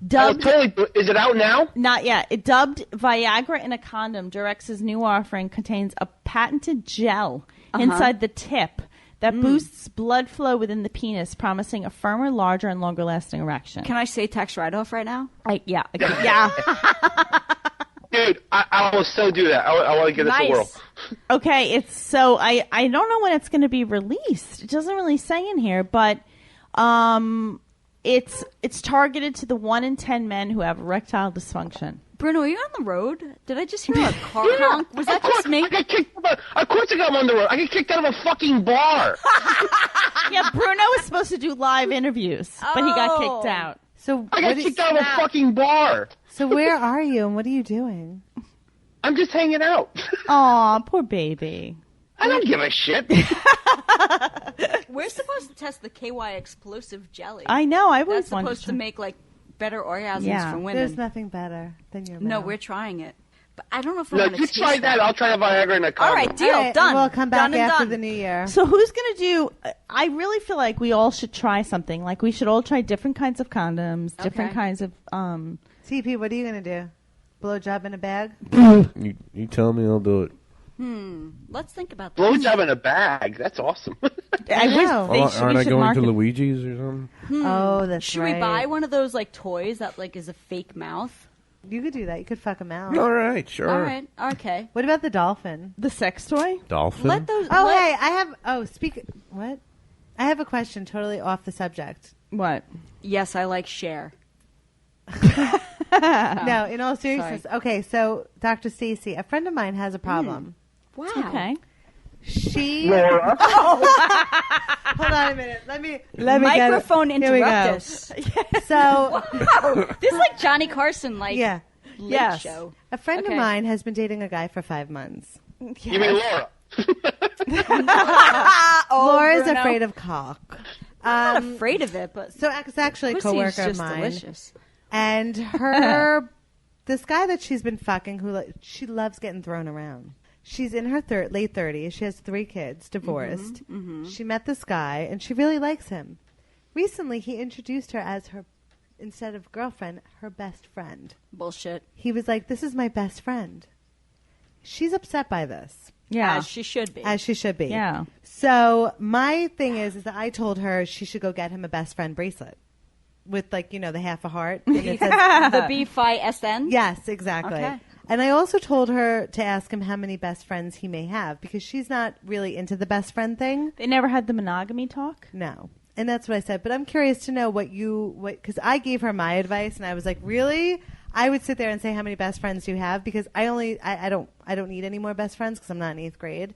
Dubbed, totally do it. Is it out now? not yet. It dubbed Viagra in a condom. Durex's new offering contains a patented gel inside the tip that boosts blood flow within the penis, promising a firmer, larger, and longer-lasting erection. Can I say tax write-off right now? Yeah. Dude, I will so do that. I want to get this to the world. Okay, it's so I don't know when it's going to be released. It doesn't really say in here, but it's targeted to the 1 in 10 men who have erectile dysfunction. Bruno, are you on the road? Did I just hear a car honk? Was that just me? I got kicked of course I got on the road. I get kicked out of a fucking bar. Yeah, Bruno was supposed to do live interviews, but he got kicked out. So, I got kicked out of a fucking bar. so where are you and what are you doing? I'm just hanging out. Aw, poor baby. I don't give a shit. We're supposed to test the KY explosive jelly. I know. I always That's wanted supposed to make like better orgasms Yeah. for women. There's nothing better than your No, mouth. we're trying it. But I don't know if I No, want to you taste try that. I'll try a Viagra in a condom. All right, deal. All right, Done. We'll come back Done and after done. the new year. So who's going to do... I really feel like we all should try something. Like we should all try different kinds of condoms, different Okay. kinds of... TP, what are you going to do? Blow job in a bag? You tell me, I'll do it. Let's think about that. Blowjob in a bag. That's awesome. I wish know. they Well, should, aren't we I should going market to it. Luigi's or something? Oh, that's Should right. we buy one of those like toys that like is a fake mouth? You could do that. You could fuck him out. All right, sure. All right, okay. What about the dolphin? The sex toy? Dolphin? Let those. Oh, let- hey, I have... Oh, what? I have a question totally off the subject. What? Yes, I like Cher. No, in all seriousness. Okay, so Dr. Stacy, a friend of mine has a problem. Wow. Okay. She... Laura. Hold on a minute. Let me get Microphone it. Here we go. interruptus. So, This is like Johnny Carson, like yeah. late Yes. show. A friend Okay. of mine has been dating a guy for 5 months. You mean Laura? Laura's Bruno. afraid of cock. I'm not afraid of it, but So it's actually a pussy is coworker of just mine. delicious. And her, this guy that she's been fucking, she loves getting thrown around. She's in her late 30s. She has 3 kids, divorced. She met this guy, and she really likes him. Recently, he introduced her as her, instead of girlfriend, her best friend. Bullshit. He was like, "This is my best friend." She's upset by this, Yeah. As she should be. as she should be. Yeah. So my thing is that I told her she should go get him a best friend bracelet with, like, the half a heart. And it says, the B-Phi SN? yes, exactly. Okay. And I also told her to ask him how many best friends he may have because she's not really into the best friend thing. They never had the monogamy talk? No. And that's what I said. But I'm curious to know because I gave her my advice and I was like, really? I would sit there and say how many best friends do you have because I don't need any more best friends because I'm not in 8th grade.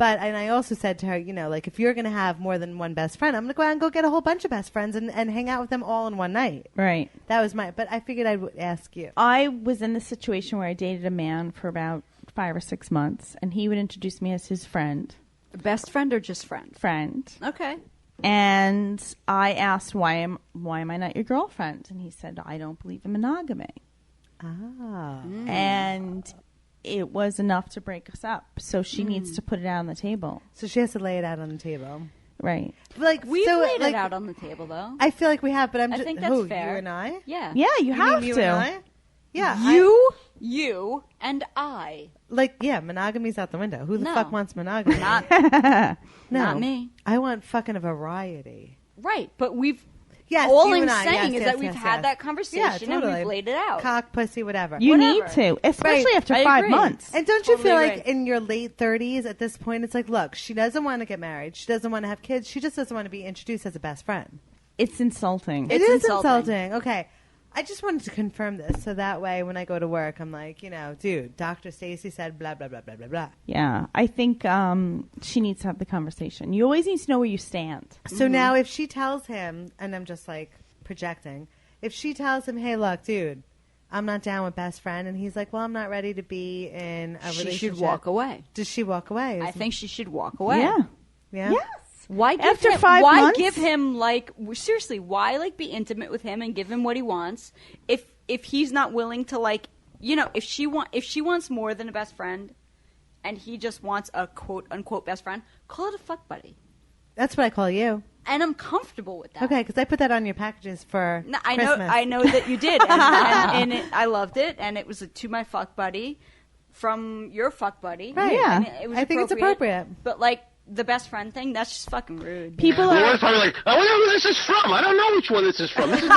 And I also said to her, like if you're going to have more than one best friend, I'm going to go out and go get a whole bunch of best friends and hang out with them all in one night. Right. That was but I figured I would ask you. I was in the situation where I dated a man for about 5 or 6 months, and he would introduce me as his friend. Best friend or just friend? Friend. Okay. And I asked, why am I not your girlfriend? And he said, I don't believe in monogamy. Ah. And it was enough to break us up. So she needs to put it out on the table. So she has to lay it out on the table. Right. We've laid it out on the table, though. I feel like we have, but I think that's fair. You and I? Yeah. Yeah, you have mean to. You and I? Yeah. You, and I. Monogamy's out the window. Who the fuck wants monogamy? Not me. I want fucking a variety. Right, but we've... Yes, all you I'm and I. saying Yes, is yes, that we've yes, had yes. that conversation and we've laid it out. Cock, pussy, whatever. You Whatever. need to, especially Right. after I 5 agree. months. And don't you Totally feel like agree. in your late 30s at this point, it's like, look, she doesn't want to get married. She doesn't want to have kids. She just doesn't want to be introduced as a best friend. It's insulting. It is insulting. Okay. I just wanted to confirm this so that way when I go to work, I'm like, dude, Dr. Stacy said blah, blah, blah, blah, blah, blah. Yeah, I think she needs to have the conversation. You always need to know where you stand. So now if she tells him, and I'm just like projecting, if she tells him, hey, look, dude, I'm not down with best friend, and he's like, well, I'm not ready to be in a relationship. She should walk away. Does she walk away? I think she should walk away. Yeah. Yeah? Yes. Why give After him, 5 why months? give him seriously, why be intimate with him and give him what he wants if he's not willing to if she wants more than a best friend and he just wants a quote unquote best friend, call it a fuck buddy. That's what I call you. And I'm comfortable with that. Okay, because I put that on your packages for Christmas. I know that you did, and I loved it, and it was to my fuck buddy from your fuck buddy. Right. Yeah. And it was I think it's appropriate. But the best friend thing, that's just fucking rude. People Laura's are. probably like, I wonder who this is from. I don't know which one this is from. This is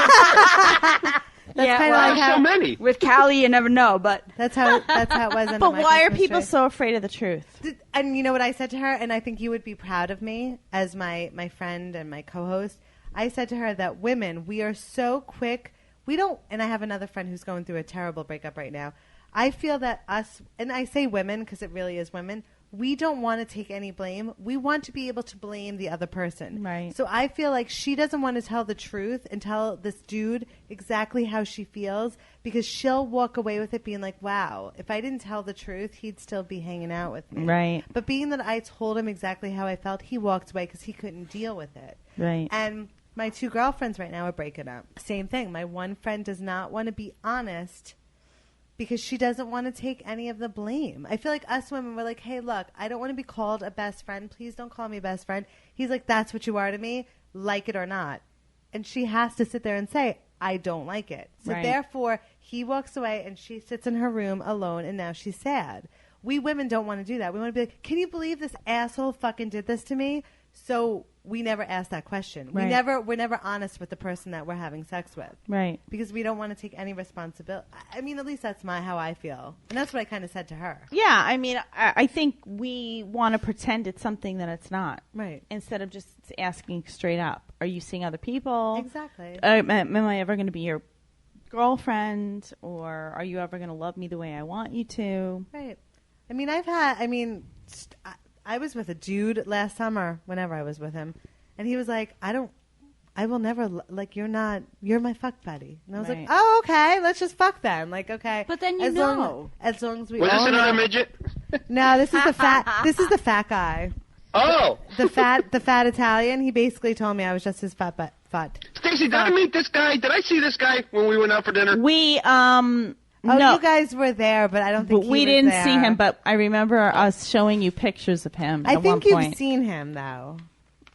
That's kind of well, like there's how so many. With Cali, you never know, but that's how it was. Under But my why are Christmas people tree. so afraid of the truth? And you know what I said to her, and I think you would be proud of me as my friend and my co-host. I said to her that women, we are so quick. We don't, and I have another friend who's going through a terrible breakup right now. I feel that us, and I say women because it really is women, we don't want to take any blame. We want to be able to blame the other person. Right. So I feel like she doesn't want to tell the truth and tell this dude exactly how she feels because she'll walk away with it being like, wow, if I didn't tell the truth, he'd still be hanging out with me. Right. But being that I told him exactly how I felt, he walked away because he couldn't deal with it. Right. And my 2 girlfriends right now are breaking up. Same thing. My one friend does not want to be honest because she doesn't want to take any of the blame. I feel like us women were like, hey, look, I don't want to be called a best friend. Please don't call me a best friend. He's like, that's what you are to me, like it or not. And she has to sit there and say, I don't like it. So Right. therefore, he walks away and she sits in her room alone and now she's sad. We women don't want to do that. We want to be like, can you believe this asshole fucking did this to me? So we never ask that question. Right. We're never honest with the person that we're having sex with. Right. Because we don't want to take any responsibility. I mean, at least that's how I feel. And that's what I kind of said to her. Yeah, I mean, I think we want to pretend it's something that it's not. Right. Instead of just asking straight up, are you seeing other people? Exactly. Am I ever going to be your girlfriend? Or are you ever going to love me the way I want you to? Right. I mean, I was with a dude last summer, whenever I was with him, and he was like, I will never, you're my fuck buddy. And I was Right. like, oh, okay, let's just fuck then. Like, okay. But then as long as we Was all this know. another midget? No, this is the fat guy. Oh, The fat Italian. He basically told me I was just his fat butt. Stacy, did I meet this guy? Did I see this guy when we went out for dinner? We, Oh, no. you guys were there, but I don't think But he we was didn't there. see him, but I remember us showing you pictures of him I at one think you've point. seen him though.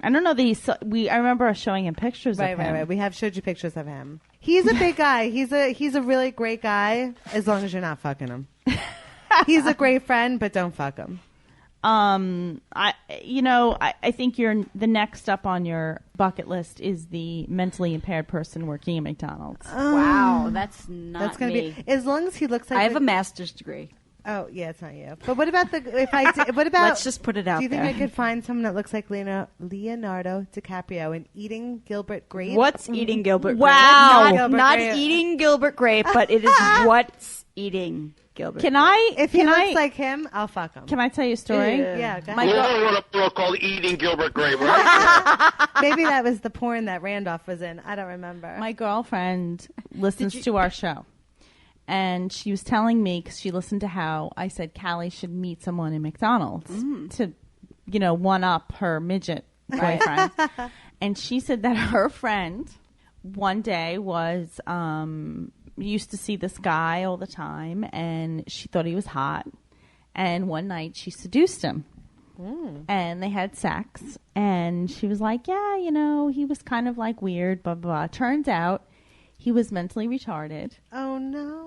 I don't know that I remember us showing him pictures of him. Right. We have showed you pictures of him. He's a big guy. He's a really great guy as long as you're not fucking him. He's a great friend, but don't fuck him. I think you're the next up on your bucket list is the mentally impaired person working at McDonald's. Wow, that's not That's gonna me. be as long as he looks like I have a master's degree. Oh yeah, it's not you. But what about what about? Let's just put it out Do you think there. I could find someone that looks like Leonardo DiCaprio and eating Gilbert Grape? What's eating Gilbert Wow. Grape? Not Grape. eating Gilbert Grape, but it is what's eating Gilbert Can Grape. I? If he looks like him, I'll fuck him. Can I tell you a story? Yeah, go We ahead. all wrote a book called Eating Gilbert Grape, right? Maybe that was the porn that Randolph was in. I don't remember. My girlfriend listens to our show. And she was telling me, because she listened to how I said Callie should meet someone in McDonald's to, one up her midget boyfriend. And she said that her friend one day was used to see this guy all the time, and she thought he was hot. And one night she seduced him. And they had sex. And she was like, yeah, he was kind of like weird, blah, blah, blah. Turns out he was mentally retarded. Oh no.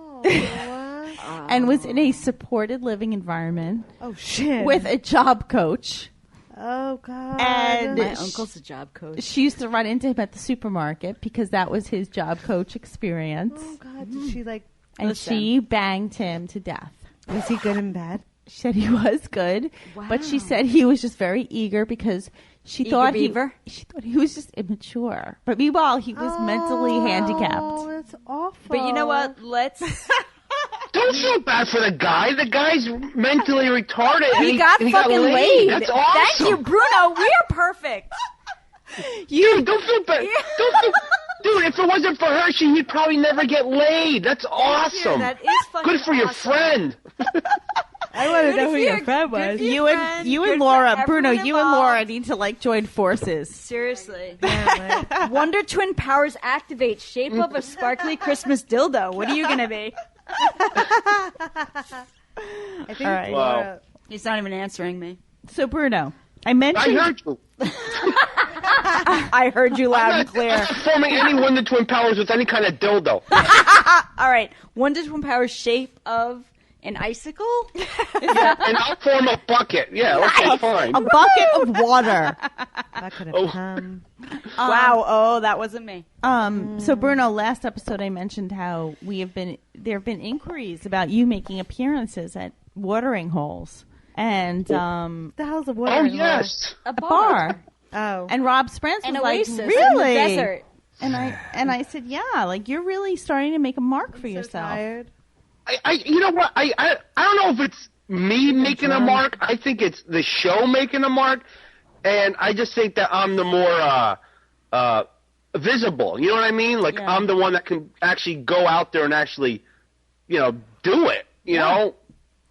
And was in a supported living environment. Oh shit. With a job coach. Oh god. And My uncle's a job coach. she used to run into him at the supermarket because that was his job coach experience. Oh god. Did she like? And she banged him to death. Was he good in bed? She said he was good, but she said he was just very eager because she thought he was just immature. But meanwhile, he was mentally handicapped. Oh, that's awful. But you know what? Let's. Don't feel bad for the guy. The guy's mentally retarded. He got fucking laid. That's awesome. Thank you, Bruno. We are perfect. Dude, don't feel bad. Dude, if it wasn't for her, he'd probably never get laid. That's awesome. That is fucking Good for your awesome. friend. I want to know who your friend was. You and Laura, Bruno, you and Laura need to join forces. Seriously. Wonder Twin powers activate. Shape of a sparkly Christmas dildo. What are you gonna be? I think All right. Wow. He's not even answering me. So Bruno, I mentioned. I heard you. I heard you loud and clear. I'm not forming any Wonder Twin powers with any kind of dildo. All right. Wonder Twin powers shape of an icicle? And I'll form a bucket. Yeah, okay, fine. A bucket of water. Bucket of cum. Wow. Oh, that wasn't me. So Bruno, last episode I mentioned how there have been inquiries about you making appearances at watering holes. And The hell's a Oh, watering hole? yes. A a bar. Oh. And Rob Sprance An was like, oasis in the really? desert. And I said, yeah, you're really starting to make a mark for yourself. Tired. You know what? I don't know if it's me making a mark. I think it's the show making a mark. And I just think that I'm the more visible. You know what I mean? Like, I'm the one that can actually go out there and actually, do it. You know?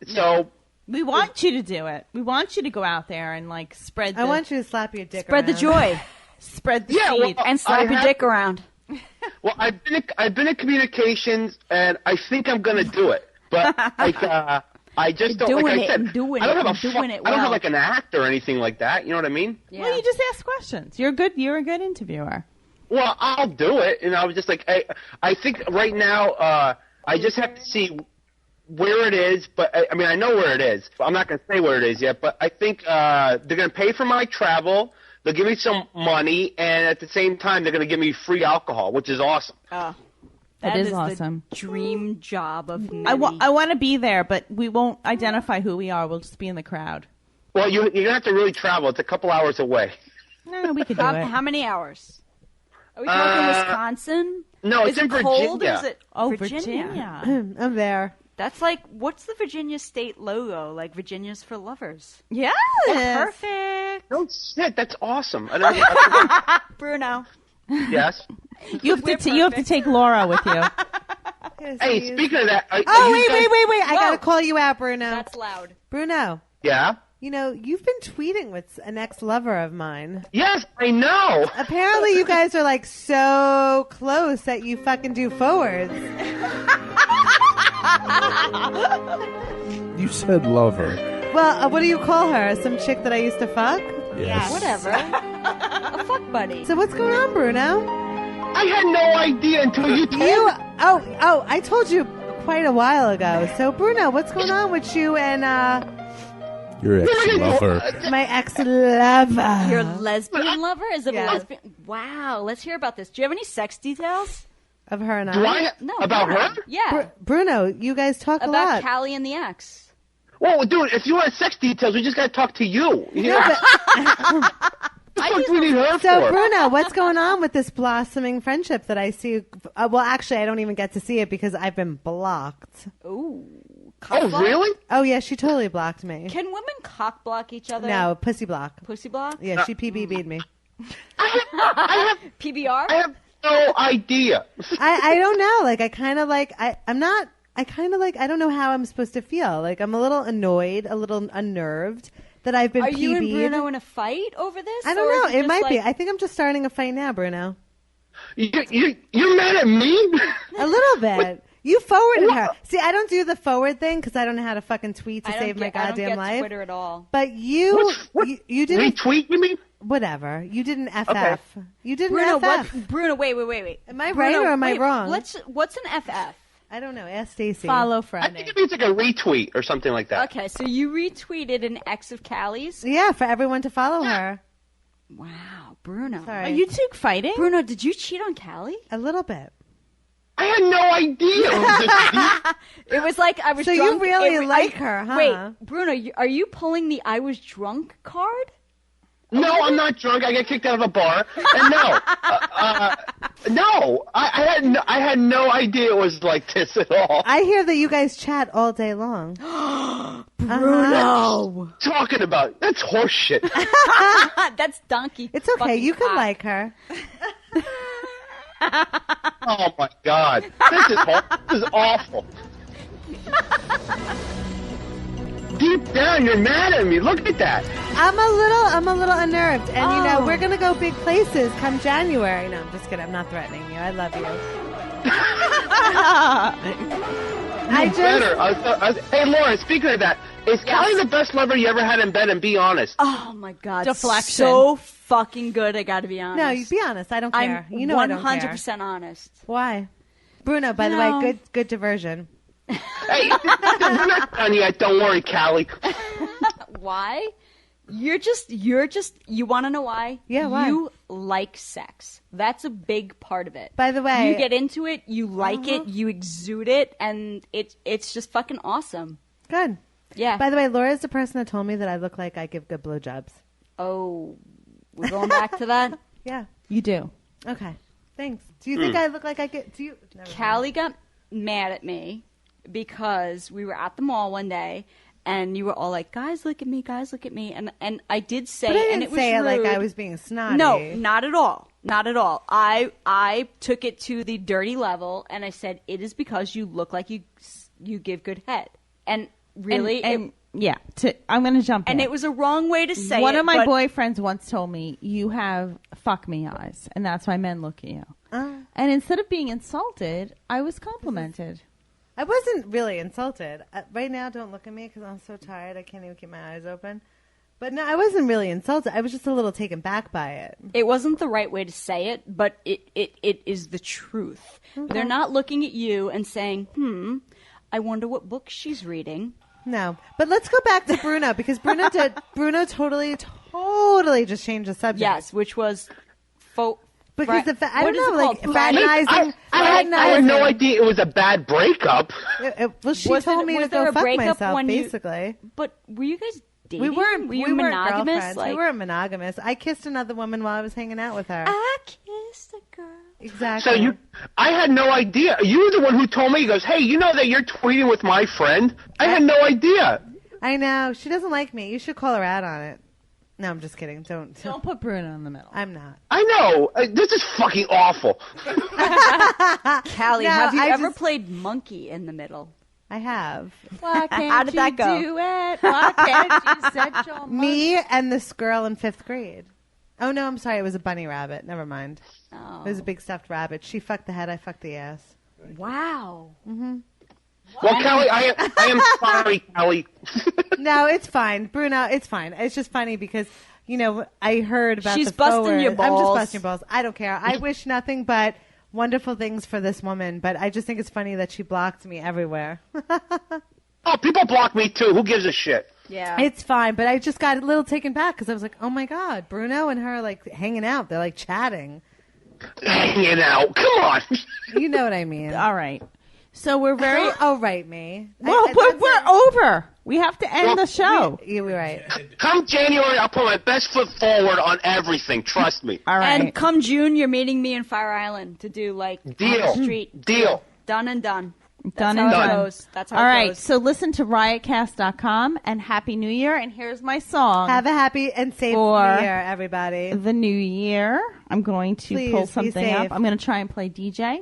So... We want you to do it. We want you to go out there and spread the... I want you to slap your dick Spread the around. joy. Spread the Yeah, well, seed. And slap your dick around. Well, I've been in communications, and I think I'm gonna do it. But I just don't. Doing Like I it said, and doing I don't it have and doing it I don't have well. an act or anything like that. You know what I mean? Yeah. Well, you just ask questions. You're good. You're a good interviewer. Well, I'll do it, and I was just like, I think right now, I just have to see where it is. But I mean, I know where it is. I'm not gonna say where it is yet. But I think they're gonna pay for my travel. They'll give me some money, and at the same time, they're gonna give me free alcohol, which is awesome. Oh, That is the awesome. dream job of many. I want to be there, but we won't identify who we are. We'll just be in the crowd. Well, you're gonna have to really travel. It's a couple hours away. No, we could do it. How many hours? Are we talking Wisconsin? No, Is it's it in cold Virginia. or is it Virginia? I'm there. That's like, what's the Virginia state logo? Like Virginia's for lovers. Yes. Perfect. No shit, that's awesome. I Bruno. yes. You have to take Laura with you. Hey, speaking of that, wait. I gotta call you out, Bruno. That's loud. Bruno. Yeah. You've been tweeting with an ex-lover of mine. Yes, I know. Apparently, you guys are so close that you fucking do forwards. You said lover. Well, what do you call her? Some chick that I used to fuck? Yes. Whatever. A fuck buddy. So what's going on, Bruno? I had no idea until you told me. I told you quite a while ago. So, Bruno, what's going on with you and Your ex-lover. My ex-lover. Your lesbian lover? Is it Yeah. a lesbian? Wow, let's hear about this. Do you have any sex details? Of her and Do I? No. About Bruno. her? Yeah. Bruno, you guys talk a About lot. Cali and the ex. Well, dude, if you want sex details, we just got to talk to you. You know? What the fuck do we need her So, for? Bruno, what's going on with this blossoming friendship that I see? Well, actually, I don't even get to see it because I've been blocked. Ooh. Oh, really? Oh, yeah, she totally blocked me. Can women cock block each other? No, pussy block. Pussy block? Yeah, she PBB'd me. PBR? I have no idea. I don't know. Like, I kind of like, I'm not, I kind of like, I don't know how I'm supposed to feel. Like, I'm a little annoyed, a little unnerved that I've been Are PB'd. you and Bruno in a fight over this? I or don't is know. It just might be. like- I think I'm just starting a fight now, Bruno. You're mad at me? A little bit. You forwarded her. See, I don't do the forward thing because I don't know how to fucking tweet to I don't save my get- I don't goddamn get life. Twitter at all. But you didn't retweet, you mean? Whatever. You didn't FF. Okay. You didn't Bruno, FF. Bruno, wait. Am I Bruno, right or am I wait, wrong? What's an FF? I don't know. Ask Stacy. Follow I friend. think it means like a retweet or something like that. Okay, so you retweeted an ex of Callie's? Yeah, for everyone to follow her. Wow, Bruno. Sorry. Are you two fighting? Bruno, did you cheat on Callie? A little bit. I had no idea. It was this deep. It was like I was So drunk. you really and like her, huh? Wait, Bruno, are you pulling the I was drunk card? No, I'm not drunk. I got kicked out of a bar. And no, I had no idea it was like this at all. I hear that you guys chat all day long. Bruno. Talking about that's horseshit. That's donkey. It's okay. fucking You can cock. like her. Oh my god, this is awful. Deep down, you're mad at me. Look at that. I'm a little unnerved, and you know we're gonna go big places come January. No, I'm just kidding. I'm not threatening you. I love you. Hey, Lauren. Speaking of that, is Callie the best lover you ever had in bed? And be honest. Oh my god, Deflection. So fucking good. I got to be honest. No, you be honest. I don't care. I'm You know I don't care. 100% honest. Why? Bruno, by the No. way, good diversion. Hey, we're not done yet. Don't worry, Callie. Why? You want to know why? Yeah, why? You like sex. That's a big part of it. By the way, you get into it, you like it, you exude it, and it's just fucking awesome. Good. Yeah. By the way, Laura's the person that told me that I look like I give good blowjobs. Oh, we're going back to that? Yeah. You do. Okay. Thanks. Do you think I look like I get? Do you? Never mind. Callie got mad at me because we were at the mall one day and you were all like, guys, look at me, and I did say, But I didn't and it was say it like rude. I was being snotty. No, not at all. Not at all. I took it to the dirty level and I said, it is because you look like you give good head. And really, And yeah, I'm going to jump in. and it was a wrong way to say One it. of my but boyfriends once told me, you have fuck me eyes, and that's why men look at you. And instead of being insulted, I was complimented. I wasn't really insulted. Right now, don't look at me because I'm so tired. I can't even keep my eyes open. But no, I wasn't really insulted. I was just a little taken back by it. It wasn't the right way to say it, but it is the truth. Okay. They're not looking at you and saying, I wonder what book she's reading. No, but let's go back to Bruno because Bruno totally just changed the subject. Yes, which was because I what don't is it know, like called? fraternizing. I had no idea it was a bad breakup. Well, she Was told it- me was to there go a fuck breakup myself, when you- basically. But were you guys dating? We weren't. Were you we weren't monogamous? girlfriends. Like, We weren't monogamous. I kissed another woman while I was hanging out with her. I kissed a girl. Exactly. So I had no idea. You were the one who told me. He goes, "Hey, you know that you're tweeting with my friend?" I had no idea. I know. She doesn't like me. You should call her out on it. No, I'm just kidding. Don't put Bruno in the middle. I'm not. I know. This is fucking awful. Callie, No, have you I ever just- played monkey in the middle? I have. Why can't How did you that go? do it? Why can't you set your Me and this girl in 5th grade. Oh, no, I'm sorry. It was a bunny rabbit. Never mind. Oh. It was a big stuffed rabbit. She fucked the head. I fucked the ass. Wow. Mm-hmm. Well, Callie, I am sorry, Callie. No, it's fine. Bruno, it's fine. It's just funny because, I heard about She's the busting forward. your I'm just balls. busting your balls. I don't care. I wish nothing but wonderful things for this woman, but I just think it's funny that she blocked me everywhere. Oh, people block me too. Who gives a shit? Yeah. It's fine, but I just got a little taken back because I was like, oh my God, Bruno and her like hanging out. They're like chatting. Hanging out. Come on. You know what I mean. All right. So we're very. Oh, right, me. Well, we're over. We have to end the show. You're right. Come January, I'll put my best foot forward on everything. Trust me. All right. And come June, you're meeting me in Fire Island to do like Deal. on the street. Deal. Done and done. Done That's and how it done. goes. That's how All it right. goes. So listen to riotcast.com and Happy New Year. And here's my song. Have a happy and safe For New Year, everybody. the new year. I'm going to Please pull be something safe. up. I'm going to try and play DJ.